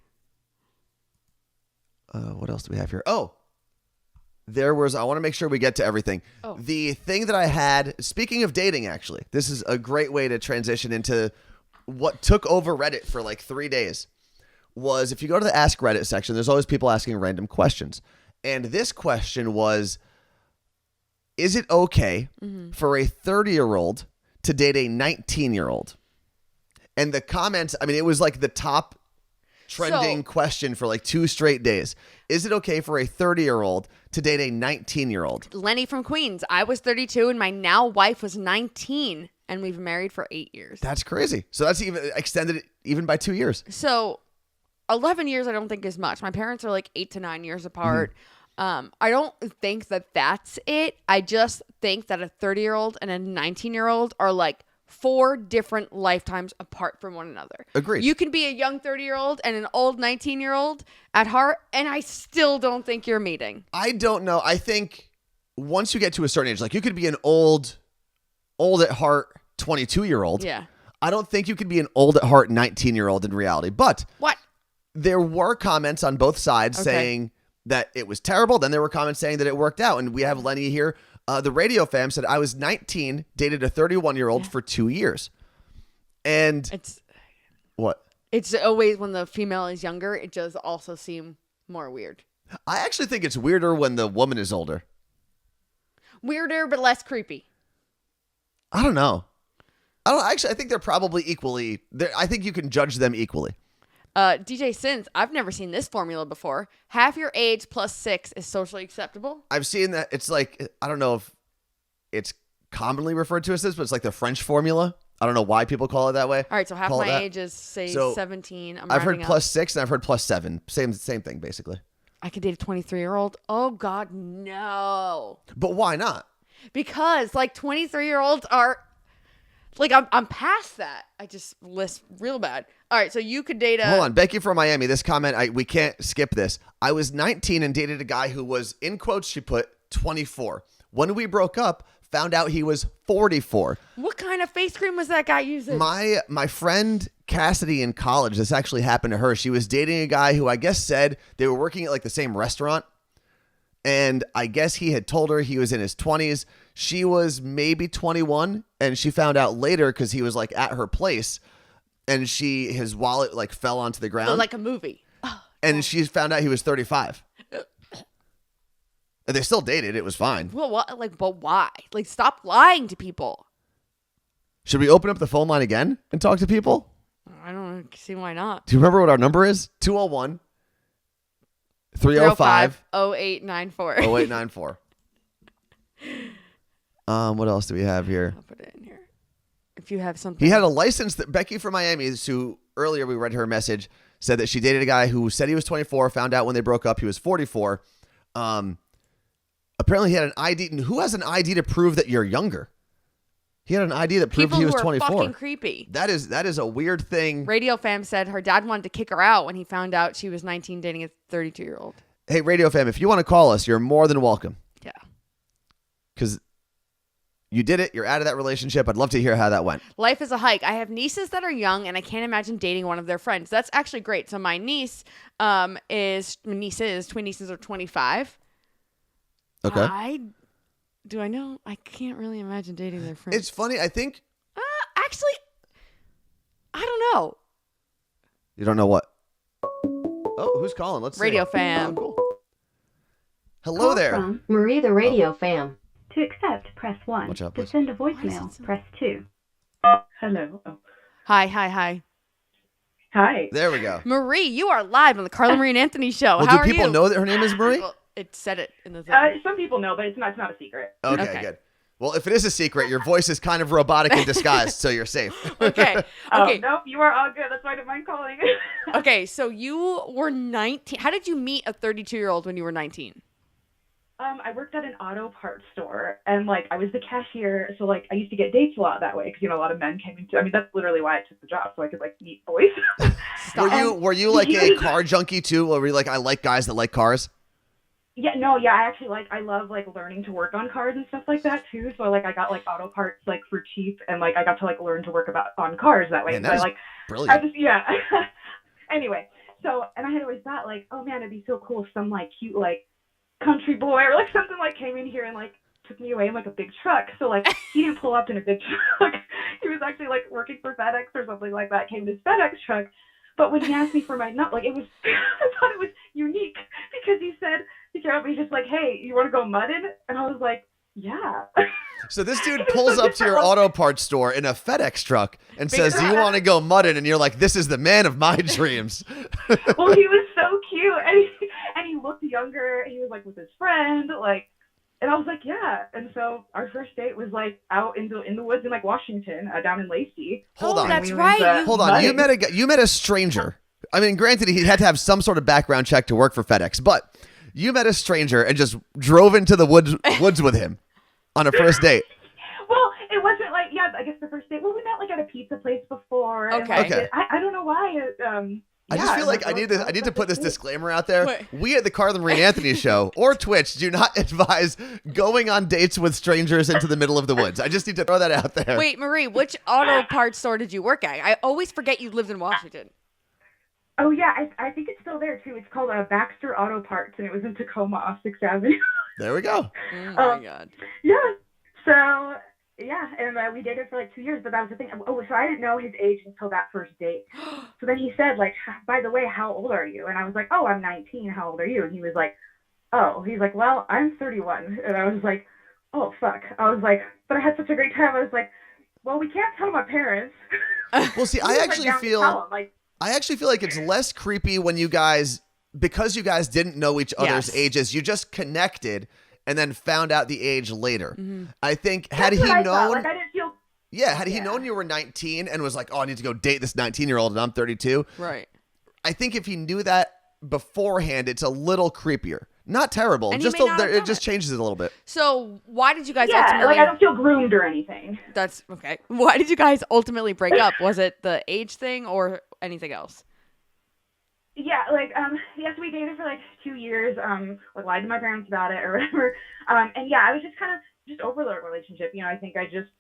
What else do we have here? Oh, I want to make sure we get to everything. Oh. The thing that I had, speaking of dating, actually, this is a great way to transition into what took over Reddit for like 3 days, was if you go to the Ask Reddit section, there's always people asking random questions. And this question was, is it okay for a 30-year-old to date a 19-year-old? And the comments, I mean, it was like the top trending question for like 2 straight days. Is it okay for a 30-year-old to date a 19-year-old? Lenny from Queens. I was 32 and my now wife was 19, and we've been married for 8 years. That's crazy. So that's even extended even by 2 years. So 11 years I don't think is much. My parents are like 8 to 9 years apart. I don't think that that's it. I just think that a 30-year-old and a 19-year-old are like 4 different lifetimes apart from one another. Agreed. You can be a young 30-year-old and an old 19-year-old at heart, and I still don't think you're meeting. I don't know. I think once you get to a certain age, like you could be an old old at heart 22-year-old. Yeah. I don't think you can be an old at heart 19-year-old in reality. But What? there were comments on both sides saying that it was terrible. Then there were comments saying that it worked out. And we have Lenny here. The radio fam said, I was 19, dated a 31-year-old for 2 years. And what? It's always when the female is younger, it does also seem more weird. I actually think it's weirder when the woman is older. Weirder, but less creepy. I don't know. I think they're probably equally. I think you can judge them equally. DJ Sins, I've never seen this formula before. Half your age plus 6 is socially acceptable. I've seen that. It's like, I don't know if it's commonly referred to as this, but it's like the French formula. I don't know why people call it that way. All right, so half my age is, say, 17. I've heard plus 6 and I've heard plus 7. Same thing, basically. I could date a 23-year-old? Oh, God, no. But why not? Because, like, 23-year-olds are... Like, I'm past that. I just list real bad. All right, so you could date a... Hold on. Becky from Miami, this comment, we can't skip this. I was 19 and dated a guy who was, in quotes, she put, 24. When we broke up, found out he was 44. What kind of face cream was that guy using? My friend Cassidy in college, this actually happened to her. She was dating a guy who I guess said they were working at like the same restaurant. And I guess he had told her he was in his 20s. She was maybe 21. And she found out later because he was like at her place. And his wallet like fell onto the ground. Oh, like a movie. And she found out he was 35. And they still dated. It was fine. Well, what? Like, but why? Like, stop lying to people. Should we open up the phone line again and talk to people? I don't see why not. Do you remember what our number is? 201 305 0894. 0894. What else do we have here? I'll put it in here. If you have something. He had a license that Becky from Miami, who earlier we read her message, said that she dated a guy who said he was 24, found out when they broke up he was 44. Apparently he had an ID. And who has an ID to prove that you're younger? He had an ID that proved he was 24. People who are fucking creepy. That is a weird thing. Radio Fam said her dad wanted to kick her out when he found out she was 19 dating a 32-year-old. Hey, Radio Fam, if you want to call us, you're more than welcome. Yeah. Because you did it. You're out of that relationship. I'd love to hear how that went. Life is a hike. I have nieces that are young, and I can't imagine dating one of their friends. That's actually great. So my twin nieces are 25. Okay. Do I know? I can't really imagine dating their friends. It's funny. I think. Actually, I don't know. You don't know what? Oh, who's calling? Let's see. Radio Fam. Oh, cool. Hello Call there. From Marie the Radio Fam. To accept, press 1. Watch out, To please. send a voicemail, press 2. Hello. Oh. Hi. Hi. There we go. Marie, you are live on the Carla Marie and Anthony show. Well, How do are people you? know that her name is Marie? Well, it said it in the thing. Some people know, but it's not a secret. Okay, good. Well, if it is a secret, your voice is kind of robotic and disguised, so you're safe. Okay. Oh, nope, you are all good. That's why I don't mind calling. Okay, so you were 19. How did you meet a 32-year-old when you were 19? I worked at an auto parts store, and I was the cashier, so I used to get dates a lot that way because a lot of men came into. I mean, that's literally why I took the job, so I could meet boys. Were you like a car junkie too? Or were you like, I like guys that like cars? Yeah, no, yeah, I actually I love learning to work on cars and stuff like that too. So I got auto parts for cheap, and I got to learn to work on cars that way. Man, that so is brilliant. Yeah. Anyway, so and I had always thought oh man, it'd be so cool if some cute country boy or something came in here and took me away in a big truck. So he didn't pull up in a big truck. He was actually working for FedEx or something like that. Came in his FedEx truck. But when he asked me for my nut, it was I thought it was unique because he said he came up and he's just hey, you want to go mudding? And I was like, yeah. So this dude pulls up to your auto parts store in a FedEx truck and says, do you want to go mudding? And you're like, this is the man of my dreams. Well, he was so cute, and he looked younger. He was with his friend, and I was like, yeah. And so our first date was out in the woods in Washington, down in Lacey. Hold on, that's right. Hold on, you met a stranger. I mean, granted, he had to have some sort of background check to work for FedEx, but you met a stranger and just drove into the woods with him on a first date. Well, it wasn't I guess the first date. Well, we met at a pizza place before. Okay. And, I don't know why. I just feel like I need to put this disclaimer out there. What? We at the Carla Marie and Anthony show or Twitch do not advise going on dates with strangers into the middle of the woods. I just need to throw that out there. Wait, Marie, which auto parts store did you work at? I always forget you lived in Washington. Oh yeah, I think it's still there too. It's called Baxter Auto Parts, and it was in Tacoma off 6th Avenue. There we go. Oh my God. Yeah. So yeah, and we dated for like 2 years, but that was the thing. Oh, so I didn't know his age until that first date. So then he said, like, by the way, how old are you? And I was like, oh, I'm 19. How old are you? And he was like, oh, he's like, well, I'm 31. And I was like, oh fuck. I was like, but I had such a great time. I was like, well, we can't tell my parents. Well, see, I actually feel like it's less creepy when you guys, because you guys didn't know each other's ages, you just connected and then found out the age later. Mm-hmm. I think had he known, like, I didn't feel. Yeah, had he known you were 19 and was like, oh, I need to go date this 19-year-old and I'm 32. Right. I think if he knew that beforehand, it's a little creepier. Not terrible. And Just it just changes it a little bit. So why did you guys Yeah, ultimately... like I don't feel groomed or anything. That's okay. Why did you guys ultimately break up? Was it the age thing or anything else? Yeah, like yes, we dated for like 2 years. Like lied to my parents about it or whatever. And yeah, I was just kind of just over the relationship. You know, I think I just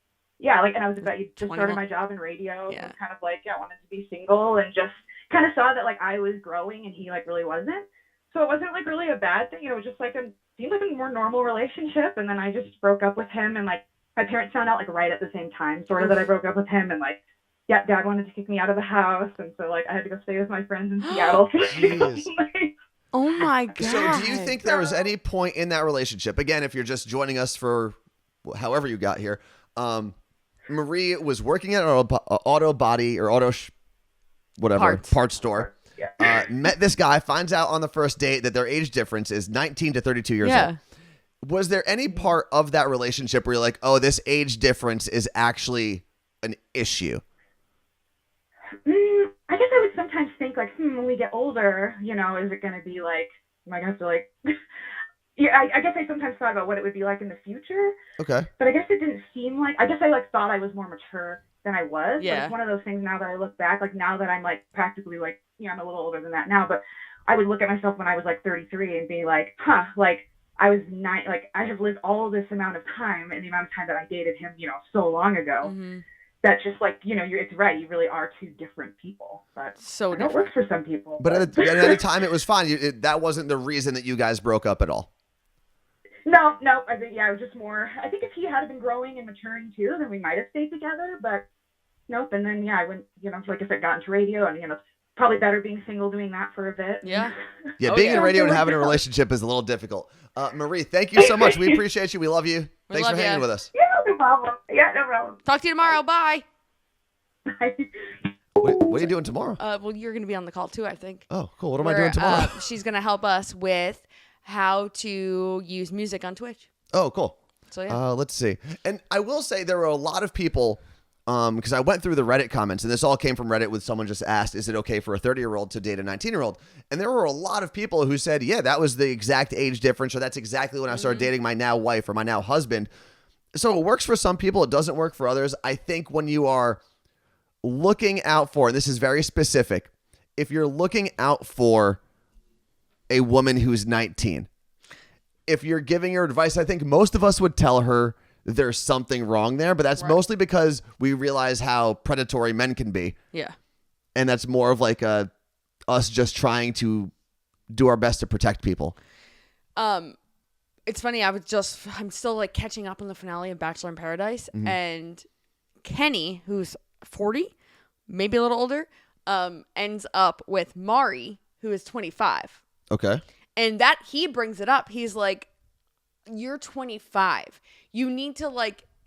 and I was about just 21. started my job in radio. Yeah. And kind of like I wanted to be single and just kind of saw that like I was growing and he like really wasn't. So it wasn't like really a bad thing. It was just like seemed like a more normal relationship. And then I just broke up with him, and like my parents found out like right at the same time, sort of, that I broke up with him, and like. Yeah, Dad wanted to kick me out of the house, and so like I had to go stay with my friends in Seattle. Jeez. Oh my God. So do you think there was any point in that relationship, again, if you're just joining us for however you got here, Marie was working at an auto body or parts store, met this guy, finds out on the first date that their age difference is 19 to 32 years old. Was there any part of that relationship where you're like, oh, this age difference is actually an issue? I guess I would sometimes think like, when we get older, you know, is it going to be like, am I going to have to like, I guess I sometimes thought about what it would be like in the future. Okay. But I guess it didn't seem like, I guess I like thought I was more mature than I was. Yeah. But it's one of those things now that I look back, like now that I'm like practically like, I'm a little older than that now, but I would look at myself when I was like 33 and be like, like I was I have lived all this amount of time, and the amount of time that I dated him, you know, so long ago. Mm-hmm. That's just like, you know, it's right. You really are two different people. But so it works for some people. But at the time, it was fine. That wasn't the reason that you guys broke up at all. No. I think, it was just more. I think if he had been growing and maturing too, then we might have stayed together. But nope. And then, I went, like I said, got into radio, and, probably better being single doing that for a bit. Yeah. Yeah, being in radio and having a relationship is a little difficult. Marie, thank you so much. We appreciate you. We love you. Thanks for hanging with us. Yeah, no problem. Talk to you tomorrow. Bye. What are you doing tomorrow? Well, you're going to be on the call too, I think. Oh, cool. What am I doing tomorrow? She's going to help us with how to use music on Twitch. Oh, cool. So yeah. Let's see. And I will say there were a lot of people, because I went through the Reddit comments, and this all came from Reddit with someone just asked, is it okay for a 30-year-old to date a 19-year-old? And there were a lot of people who said, yeah, that was the exact age difference, or that's exactly when I started dating my now wife or my now husband. So it works for some people. It doesn't work for others. I think when you are looking out for, and this is very specific, if you're looking out for a woman who's 19, if you're giving her advice, I think most of us would tell her there's something wrong there, but that's mostly because we realize how predatory men can be. Yeah. And that's more of like us just trying to do our best to protect people. It's funny. I'm still like catching up on the finale of Bachelor in Paradise, and Kenny, who's 40, maybe a little older, ends up with Mari, who is 25. Okay. And that he brings it up. He's like, you're 25. You need to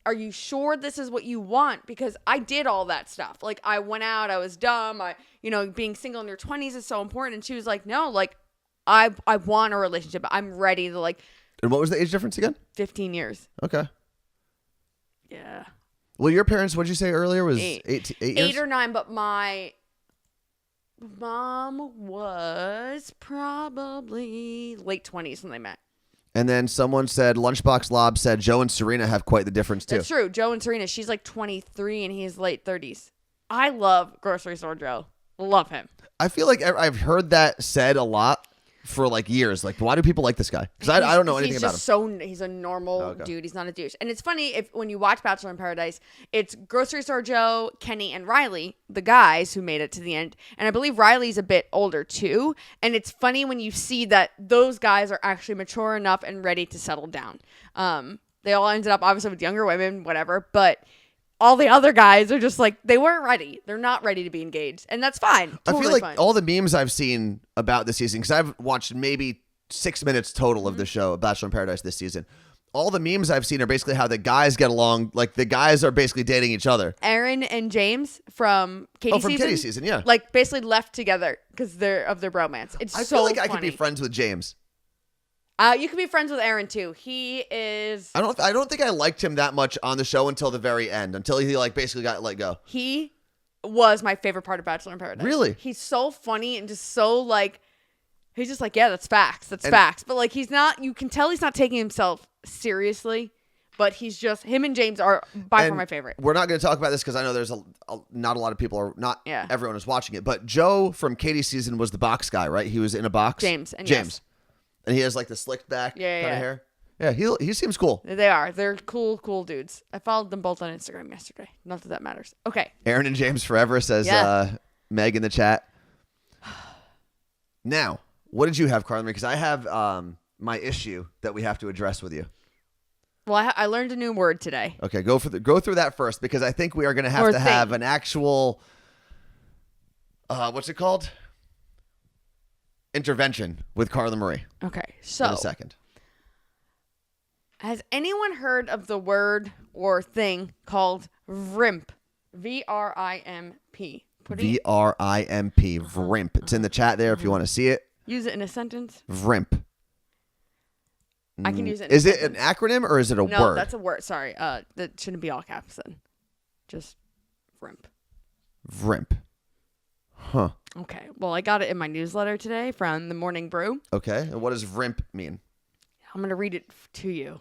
are you sure this is what you want? Because I did all that stuff. Like I went out, I was dumb. Being single in your 20s is so important. And she was like, no, I want a relationship. I'm ready to And what was the age difference again? 15 years. Okay. Yeah. Well, your parents, what'd you say earlier, was 8 years? 8 or 9, but my mom was probably late 20s when they met. And then someone said, Lunchbox Lob said, Joe and Serena have quite the difference too. That's true. Joe and Serena, she's 23 and he's late 30s. I love Grocery Store Joe. Love him. I feel like I've heard that said a lot for like years. Like, why do people like this guy? Because I don't know anything about him. He's a normal dude. He's not a douche. And it's funny when you watch Bachelor in Paradise, it's Grocery Store Joe, Kenny, and Riley, the guys who made it to the end. And I believe Riley's a bit older too. And it's funny when you see that those guys are actually mature enough and ready to settle down. They all ended up obviously with younger women, whatever, but all the other guys are just like, they weren't ready. They're not ready to be engaged. And that's fine. Totally I feel like fine. all the memes I've seen about this season, because I've watched maybe 6 minutes total of the show, Bachelor in Paradise this season. All the memes I've seen are basically how the guys get along. Like, the guys are basically dating each other. Aaron and James from Katie's season. Katie's season, yeah. Like, basically left together because of their bromance. It's I so feel like funny. I could be friends with James. You can be friends with Aaron too. He is. I don't think I liked him that much on the show until the very end, until he like basically got let go. He was my favorite part of Bachelor in Paradise. Really? He's so funny and just so like, he's just like, yeah, that's facts. That's facts. But like, he's not, you can tell he's not taking himself seriously, but he's just, him and James are by far my favorite. We're not going to talk about this because I know there's not a lot of people, or not everyone is watching it, but Joe from Katie's season was the box guy, right? He was in a box. James. Yes. And he has like the slicked back kind of hair. Yeah, he seems cool. They are. They're cool dudes. I followed them both on Instagram yesterday. Not that matters. Okay. Aaron and James forever, says Meg in the chat. Now, what did you have, Carla Marie? Because I have my issue that we have to address with you. Well, I learned a new word today. Okay, go through that first, because I think we are going to have to have an actual, what's it called? Intervention with Carla Marie. Okay, so in a second. Has anyone heard of the word or thing called VRIMP? V-R-I-M-P. V-R-I-M-P. VRIMP. It's in the chat there if you want to see it. Use it in a sentence. VRIMP. I can use it in a Is it sentence. an acronym or is it a word? No, that's a word. Sorry. That shouldn't be all caps then. Just VRIMP. VRIMP. Huh. Okay. Well, I got it in my newsletter today from the Morning Brew. Okay. And what does VRIMP mean? I'm going to read it to you.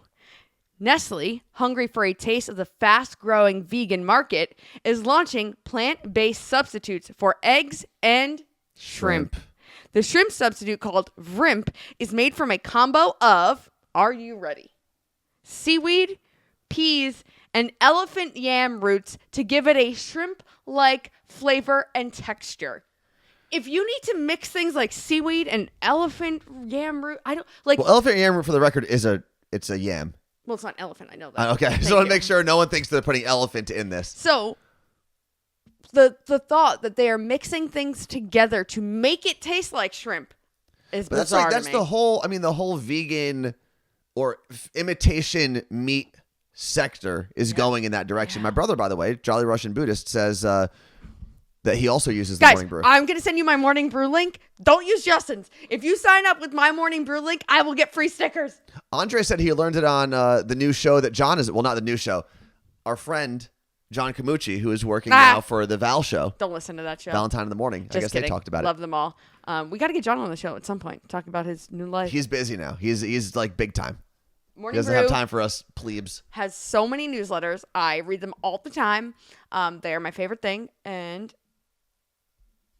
Nestle, hungry for a taste of the fast-growing vegan market, is launching plant-based substitutes for eggs and shrimp. The shrimp substitute, called VRIMP, is made from a combo of, are you ready? Seaweed, peas, and elephant yam roots to give it a shrimp-like flavor and texture. If you need to mix things like seaweed and elephant yam root, I don't like. Well, elephant yam root, for the record, it's a yam. Well, it's not elephant. I know that. Okay, I just want to make sure no one thinks they're putting elephant in this. So, the thought that they are mixing things together to make it taste like shrimp is bizarre. That's the whole. I mean, the whole vegan or imitation meat sector is going in that direction. My brother, by the way, Jolly Russian Buddhist, says that he also uses the Morning Brew. I'm going to send you my Morning Brew link. Don't use Justin's. If you sign up with my Morning Brew link, I will get free stickers. Andre said he learned it on the new show that John is. Well, not the new show. Our friend John Camucci, who is working now for the Val show. Don't listen to that show. Valentine in the Morning. Just I guess kidding. they talked about Love them all. We got to get John on the show at some point. Talk about his new life. He's busy now. He's like big time. Morning he doesn't Brew have time for us plebes. Has so many newsletters. I read them all the time. They are my favorite thing. And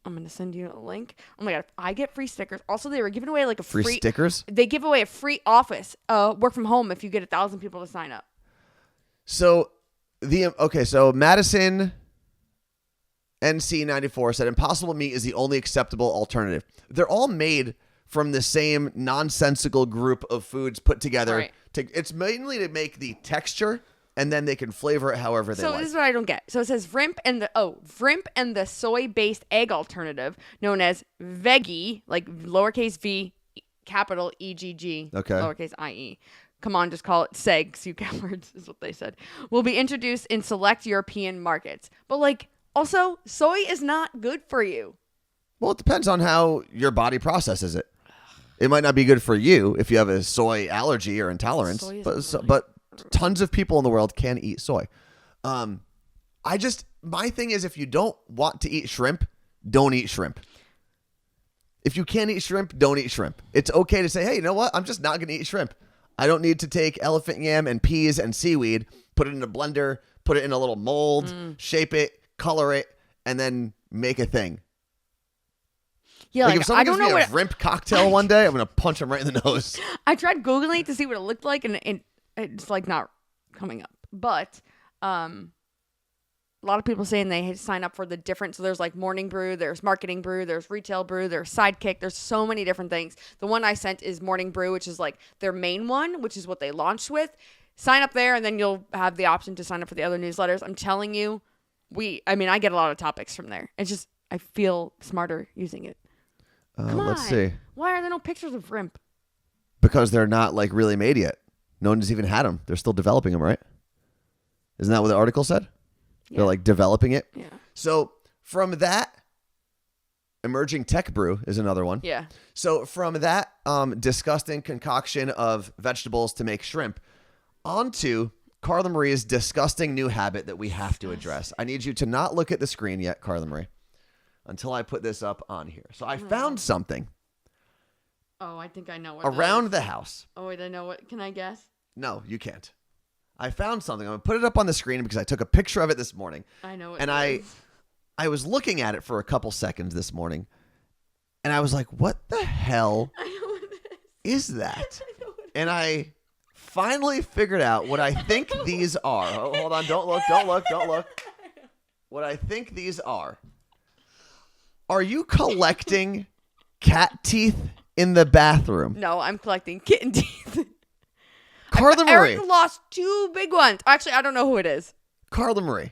I'm going to send you a link. Oh my God. I get free stickers. Also, they were giving away like a free stickers. They give away a free office, work from home, if you get 1,000 people to sign up. So so Madison NC94 said Impossible Meat is the only acceptable alternative. They're all made from the same nonsensical group of foods put together. Right. It's mainly to make the texture, and then they can flavor it however they like. So this is what I don't get. So it says VRIMP and the soy-based egg alternative known as veggie, like lowercase v, capital EGG, lowercase IE. Come on, just call it SEGs, you cowards, is what they said. Will be introduced in select European markets. But like, also, soy is not good for you. Well, it depends on how your body processes it. It might not be good for you if you have a soy allergy or intolerance, but tons of people in the world can eat soy. My thing is, if you don't want to eat shrimp, don't eat shrimp. If you can't eat shrimp, don't eat shrimp. It's okay to say, hey, you know what? I'm just not going to eat shrimp. I don't need to take elephant yam and peas and seaweed, put it in a blender, put it in a little mold, shape it, color it, and then make a thing. Yeah, like if someone I don't gives know me what a shrimp cocktail one day, I'm gonna punch him right in the nose. I tried Googling it to see what it looked like, and it's like not coming up. But a lot of people saying they sign up for the different. So there's like morning brew, there's marketing brew, there's retail brew, there's sidekick. There's so many different things. The one I sent is morning brew, which is like their main one, which is what they launched with. Sign up there, and then you'll have the option to sign up for the other newsletters. I'm telling you, I get a lot of topics from there. It's just I feel smarter using it. Come on. Let's see. Why are there no pictures of shrimp? Because they're not like really made yet. No one's even had them. They're still developing them, right? Isn't that what the article said? Yeah. They're like developing it. Yeah. So from that, emerging tech brew is another one. Yeah. So from that disgusting concoction of vegetables to make shrimp, onto Carla Marie's disgusting new habit that we have to address. I need you to not look at the screen yet, Carla Marie, until I put this up on here. So I found something. Oh, I think I know what around the house. Oh, wait, I know what. Can I guess? No, you can't. I found something. I'm going to put it up on the screen because I took a picture of it this morning. I know it. And I was looking at it for a couple seconds this morning. And I was like, what the hell is that? And I finally figured out what I think these are. Oh, hold on. Don't look. What I think these are. Are you collecting cat teeth in the bathroom? No, I'm collecting kitten teeth. Carla Marie. Eric lost 2 big ones. Actually, I don't know who it is. Carla Marie.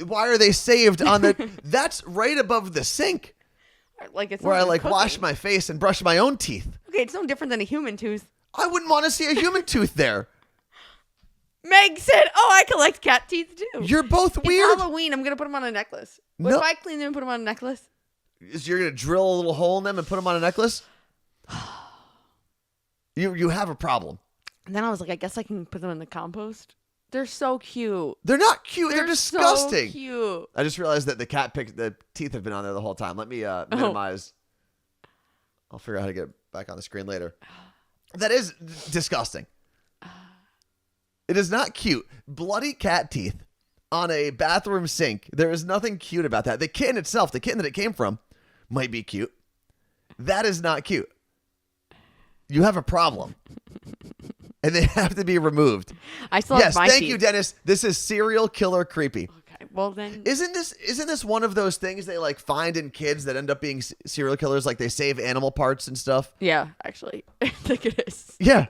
Why are they saved on the... That's right above the sink. Like it's where I cooking. wash my face and brush my own teeth. Okay, it's no different than a human tooth. I wouldn't want to see a human tooth there. Meg said, "Oh, I collect cat teeth too." You're both weird. It's Halloween. I'm gonna put them on a necklace. What if I clean them and put them on a necklace? You're gonna drill a little hole in them and put them on a necklace? You have a problem. And then I was like, I guess I can put them in the compost. They're so cute. They're not cute. They're disgusting. So cute. I just realized that the teeth have been on there the whole time. Let me minimize. I'll figure out how to get back on the screen later. That is disgusting. It is not cute. Bloody cat teeth on a bathroom sink. There is nothing cute about that. The kitten itself, the kitten that it came from, might be cute. That is not cute. You have a problem. And they have to be removed. I still have my thank teeth. you, Dennis. This is serial killer creepy. Okay, well then. Isn't this one of those things they like find in kids that end up being serial killers? Like they save animal parts and stuff. Yeah, actually, I think it is. Yeah,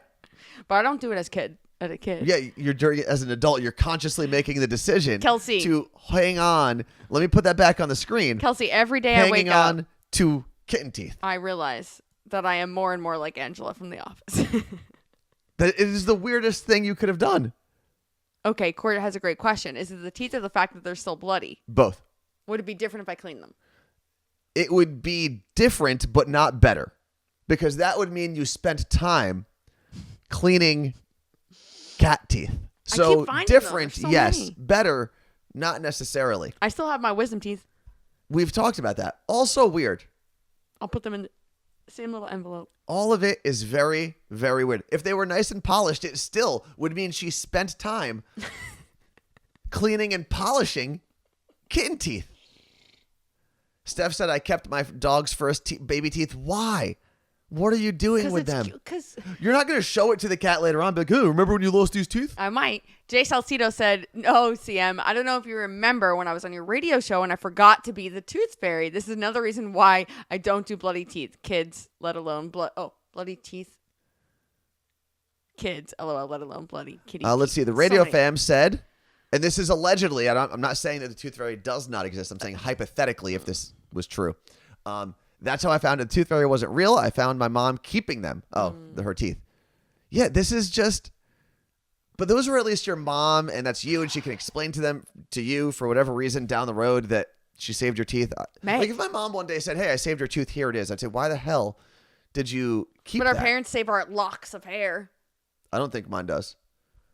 but I don't do it as a kid. Yeah, you're doing it as an adult. You're consciously making the decision, Kelsey, to hang on. Let me put that back on the screen. Kelsey, every day I wake hanging up, on to kitten teeth. I realize that I am more and more like Angela from The Office. That it is the weirdest thing you could have done. Okay, Court has a great question. Is it the teeth or the fact that they're still bloody? Both. Would it be different if I cleaned them? It would be different, but not better. Because that would mean you spent time cleaning cat teeth. So I keep finding different, them. yes. Many. Better, not necessarily. I still have my wisdom teeth. We've talked about that. Also weird. I'll put them in the same little envelope. All of it is very, very weird. If they were nice and polished, it still would mean she spent time cleaning and polishing kitten teeth. Steph said, I kept my dog's first baby teeth. Why? What are you doing with them? Because You're not going to show it to the cat later on. Be like, oh, remember when you lost these teeth? I might. Jay Salcido said, no, CM, I don't know if you remember when I was on your radio show and I forgot to be the tooth fairy. This is another reason why I don't do bloody teeth. Kids, let alone bloody teeth. Kids, LOL, let alone bloody kitty. Let's see. The radio fam said, and this is allegedly, I'm not saying that the tooth fairy does not exist. I'm saying hypothetically if this was true. That's how I found the tooth fairy wasn't real. I found my mom keeping them. Oh, her teeth. Yeah, this is just... But those were at least your mom, and that's you, and she can explain to you for whatever reason down the road that she saved your teeth. Meg. Like if my mom one day said, hey, I saved your tooth, here it is. I'd say, why the hell did you keep that? But our parents save our locks of hair. I don't think mine does.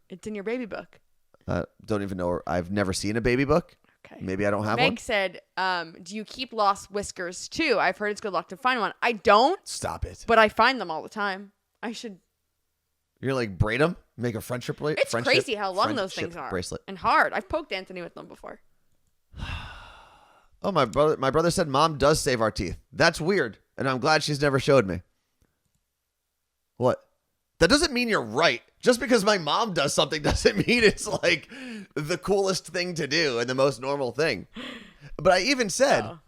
It's in your baby book. Don't even know. I've never seen a baby book. Okay. Maybe I don't have Meg one. said, do you keep lost whiskers too? I've heard it's good luck to find one. I don't. Stop it. But I find them all the time. I should. You're gonna like braid them? Make a friendship bracelet? It's crazy how long those things are. Bracelet. And hard. I've poked Anthony with them before. Oh, my brother said mom does save our teeth. That's weird, and I'm glad she's never showed me. What? That doesn't mean you're right. Just because my mom does something doesn't mean it's like the coolest thing to do and the most normal thing. But I even said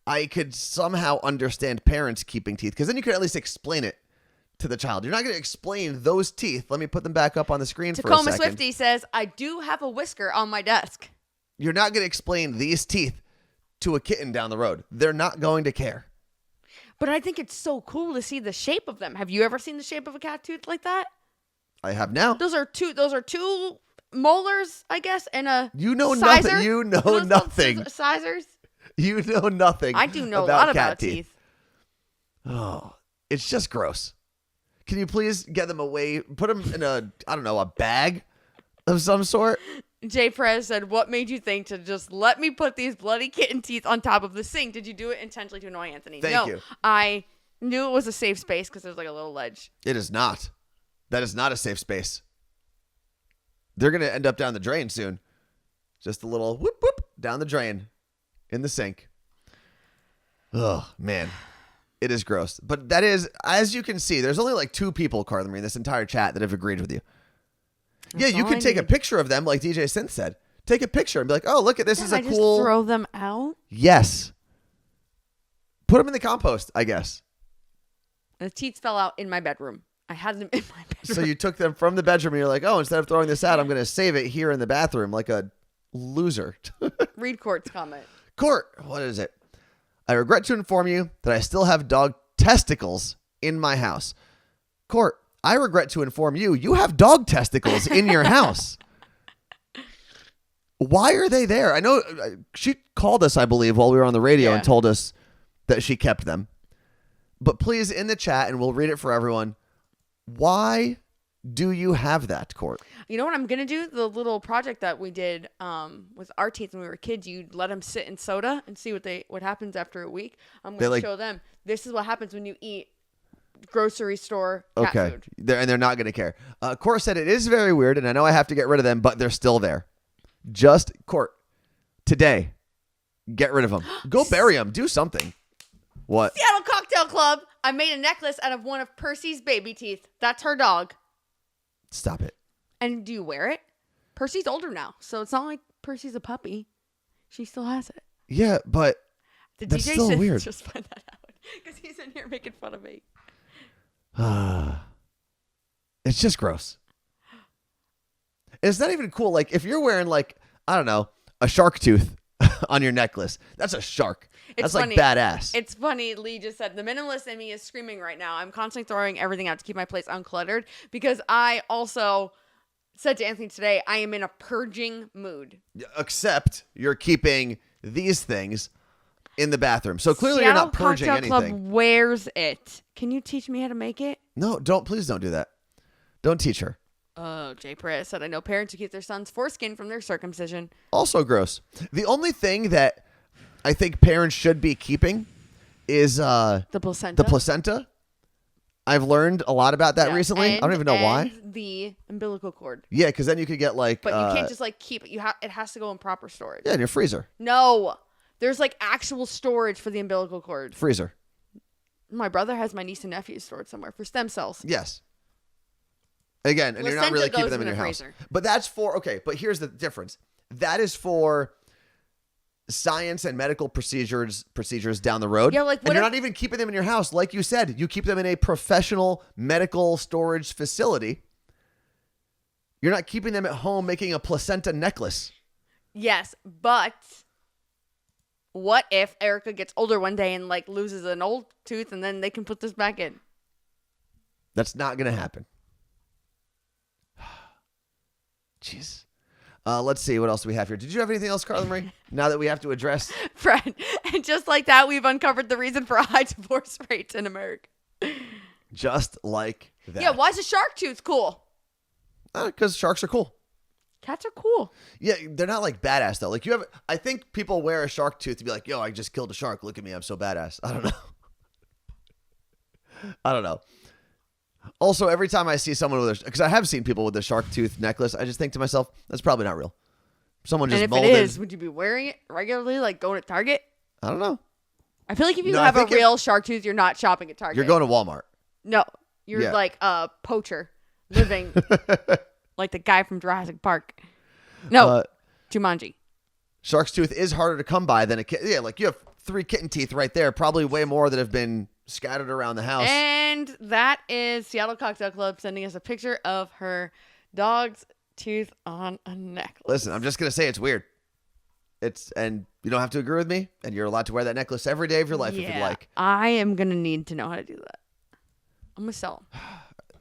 I could somehow understand parents keeping teeth, because then you could at least explain it to the child. You're not going to explain those teeth. Let me put them back up on the screen for a second. Tacoma Swifty says, I do have a whisker on my desk. You're not going to explain these teeth to a kitten down the road. They're not going to care. But I think it's so cool to see the shape of them. Have you ever seen the shape of a cat tooth like that? I have now. Those are two molars, I guess, and a nothing. sizer. You know nothing. Sizers. You know nothing. I do know a lot about teeth. Oh, it's just gross. Can you please get them away? Put them in a bag of some sort? Jay Perez said, what made you think to just let me put these bloody kitten teeth on top of the sink? Did you do it intentionally to annoy Anthony? Thank you. I knew it was a safe space because there's like a little ledge. It is not. That is not a safe space. They're going to end up down the drain soon. Just a little whoop, whoop, down the drain in the sink. Oh, man. It is gross. But that is, as you can see, there's only like 2 people, Carla Marie, in this entire chat that have agreed with you. Yeah, you could take a picture of them, like DJ Synth said. Take a picture and be like, "Oh, look at this! Is a just cool." Throw them out. Yes. Put them in the compost, I guess. The teeth fell out in my bedroom. I had them in my bedroom. So you took them from the bedroom and you're like, "Oh, instead of throwing this out, I'm going to save it here in the bathroom like a loser." Read Court's comment. Court, what is it? I regret to inform you that I still have dog testicles in my house. Court, I regret to inform you, you have dog testicles in your house. Why are they there? I know she called us, I believe, while we were on the radio and told us that she kept them. But please, in the chat, and we'll read it for everyone, why do you have that, Court? You know what I'm going to do? The little project that we did with our teeth when we were kids, you let them sit in soda and see what happens after a week. I'm going to show them. This is what happens when you eat grocery store cat food. They're not going to care. Court said it is very weird, and I know I have to get rid of them, but they're still there. Just, Court, today, get rid of them. Go bury them. Do something. What? Seattle Cocktail Club. I made a necklace out of one of Percy's baby teeth. That's her dog. Stop it. And do you wear it? Percy's older now, so it's not like Percy's a puppy. She still has it. Yeah, but that's DJ still weird. Just find that out because he's in here making fun of me. It's just gross. It's not even cool. Like, if you're wearing, like, I don't know, a shark tooth on your necklace, that's a shark. That's funny. Like badass. It's funny. Lee just said, the minimalist in me is screaming right now. I'm constantly throwing everything out to keep my place uncluttered because I also said to Anthony today, I am in a purging mood. Except you're keeping these things in the bathroom. So clearly Seattle you're not purging Cocktail anything. Club wears it. Can you teach me how to make it? No, please don't do that. Don't teach her. Oh, Jay Perez said, I know parents who keep their son's foreskin from their circumcision. Also gross. The only thing that I think parents should be keeping is the placenta. The placenta. I've learned a lot about that recently. I don't even know why. The umbilical cord. Yeah, because then you could get like. But you can't just like keep it. It has to go in proper storage. Yeah, in your freezer. No, there's like actual storage for the umbilical cord. Freezer. My brother has my niece and nephew stored somewhere for stem cells. Yes. Again, and you're not really keeping them in your house. But that's for, okay, but here's the difference. That is for science and medical procedures down the road. Yeah, like and you're not even keeping them in your house. Like you said, you keep them in a professional medical storage facility. You're not keeping them at home making a placenta necklace. Yes, but what if Erica gets older one day and like loses an old tooth and then they can put this back in? That's not going to happen. Jeez. Let's see what else we have here. Did you have anything else, Carla Marie? Now that we have to address. Fred, and just like that, we've uncovered the reason for high divorce rates in America. Just like that. Yeah, why is a shark tooth cool? Because sharks are cool. Cats are cool. Yeah, they're not like badass though. Like I think people wear a shark tooth to be like, yo, I just killed a shark. Look at me, I'm so badass. I don't know. Also, every time I see someone because I have seen people with a shark tooth necklace, I just think to myself, that's probably not real. Someone And just if molded. it is, would you be wearing it regularly, like going to Target? I don't know. I feel like if you No, I have a think real shark tooth, you're not shopping at Target. You're going to Walmart. No, you're Yeah. like a poacher living like the guy from Jurassic Park. No, Jumanji. Shark's tooth is harder to come by than a kitten. Yeah, like you have 3 kitten teeth right there, probably way more that have been scattered around the house. And that is Seattle Cocktail Club sending us a picture of her dog's tooth on a necklace. Listen, I'm just going to say it's weird. And you don't have to agree with me, and you're allowed to wear that necklace every day of your life if you'd like. I am going to need to know how to do that. I'm going to sell them.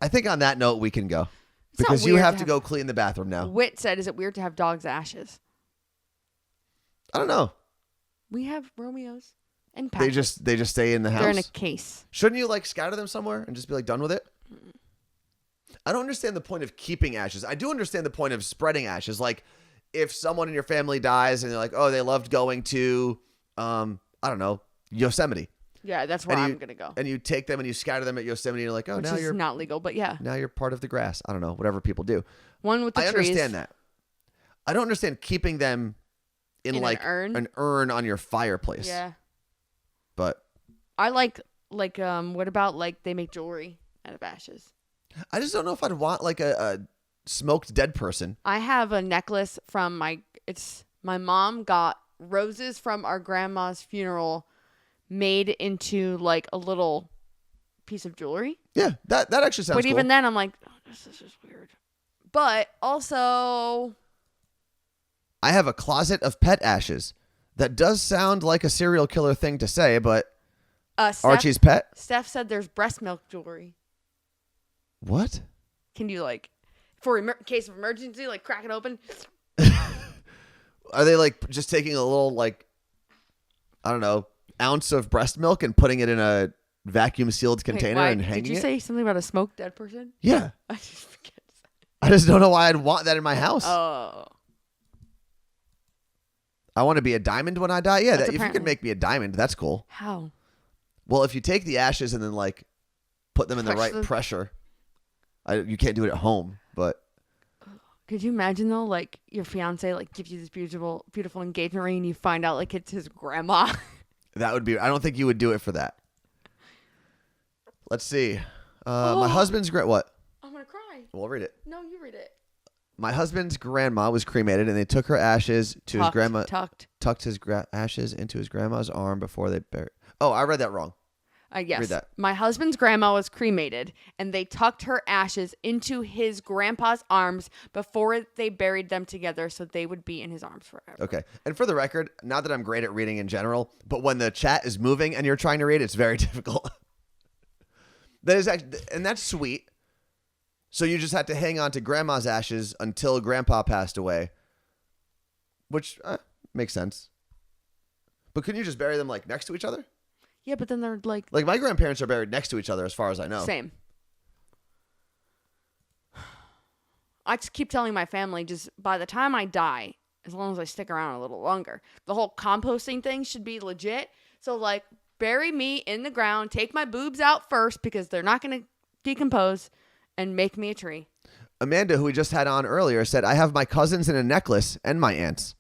I think on that note, we can go. It's not Because you weird have to go clean the bathroom now. Wit said, is it weird to have dog's ashes? I don't know. We have Romeos and Patrick. They just stay in the house. They're in a case. Shouldn't you like scatter them somewhere and just be like done with it? I don't understand the point of keeping ashes. I do understand the point of spreading ashes. Like if someone in your family dies and they're like, oh, they loved going to, I don't know, Yosemite. Yeah, that's where I'm going to go. And you take them and you scatter them at Yosemite and you're like, oh, Which now is you're not legal, but yeah. Now you're part of the grass. I don't know, whatever people do. One with the I trees. understand that. I don't understand keeping them in like an urn on your fireplace. Yeah. But I like what about like they make jewelry out of ashes? I just don't know if I'd want like a smoked dead person. I have a necklace from my mom got roses from our grandma's funeral made into like a little piece of jewelry. Yeah, that actually sounds cool. But even then I'm like, oh, this is just weird. But also I have a closet of pet ashes. That does sound like a serial killer thing to say, but Archie's pet? Steph said there's breast milk jewelry. What? Can you like, for case of emergency, like crack it open? Are they like just taking a little like, I don't know, ounce of breast milk and putting it in a vacuum sealed container and hanging it? Did you say something about a smoked dead person? Yeah. I just forget. I just don't know why I'd want that in my house. Oh. I want to be a diamond when I die. Yeah, if you apparently- can make me a diamond, that's cool. How? Well, if you take the ashes and then like put them in the right pressure, you can't do it at home. But could you imagine though, like your fiance like gives you this beautiful, beautiful engagement ring, and you find out like it's his grandma? that would be. I don't think you would do it for that. Let's see. My husband's what? I'm gonna cry. We'll read it. No, you read it. My husband's grandma was cremated, and they took her ashes to his grandma. Tucked his ashes into his grandma's arm before they buried. Oh, I read that wrong. Yes. Read that. My husband's grandma was cremated, and they tucked her ashes into his grandpa's arms before they buried them together, so they would be in his arms forever. Okay. And for the record, not that I'm great at reading in general, but when the chat is moving and you're trying to read, it's very difficult. That is actually, and that's sweet. So you just had to hang on to grandma's ashes until grandpa passed away, which makes sense. But couldn't you just bury them like next to each other? Yeah, but then they're like my grandparents are buried next to each other as far as I know. Same. I just keep telling my family, just by the time I die, as long as I stick around a little longer, the whole composting thing should be legit. So like bury me in the ground, take my boobs out first because they're not going to decompose, and make me a tree. Amanda, who we just had on earlier, said, I have my cousins in a necklace and my aunts.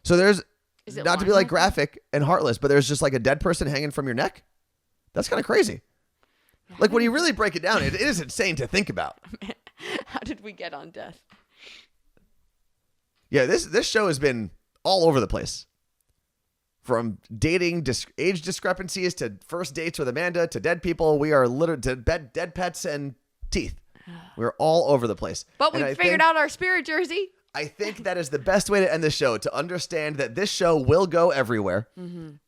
So there's, not to be like graphic and heartless, but there's just like a dead person hanging from your neck. That's kind of crazy. Like when you really break it down, it is insane to think about. How did we get on death? Yeah, this show has been all over the place. From dating, age discrepancies, to first dates with Amanda, to dead people. We are literally to dead pets and teeth. We're all over the place. But we figured out our spirit jersey. I think that is the best way to end the show, to understand that this show will go everywhere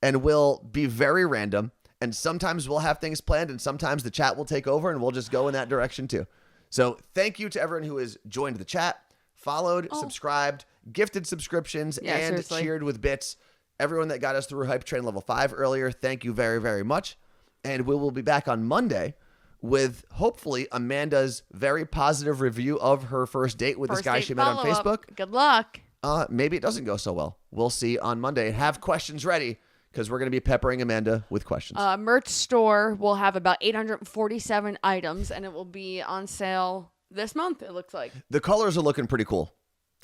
and will be very random. And sometimes we'll have things planned, and sometimes the chat will take over and we'll just go in that direction too. So thank you to everyone who has joined the chat, followed, subscribed, gifted subscriptions, and seriously. cheered with bits. Everyone that got us through Hype Train Level 5 earlier, thank you very, very much. And we will be back on Monday with hopefully Amanda's very positive review of her first date with this guy she met on Facebook. Good luck. Maybe it doesn't go so well. We'll see on Monday. And have questions ready, because we're going to be peppering Amanda with questions. Merch store will have about 847 items, and it will be on sale this month, it looks like. The colors are looking pretty cool.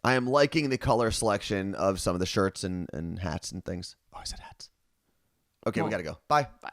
I am liking the color selection of some of the shirts and hats and things. Oh, I said hats. Okay, we got to go. Bye. Bye.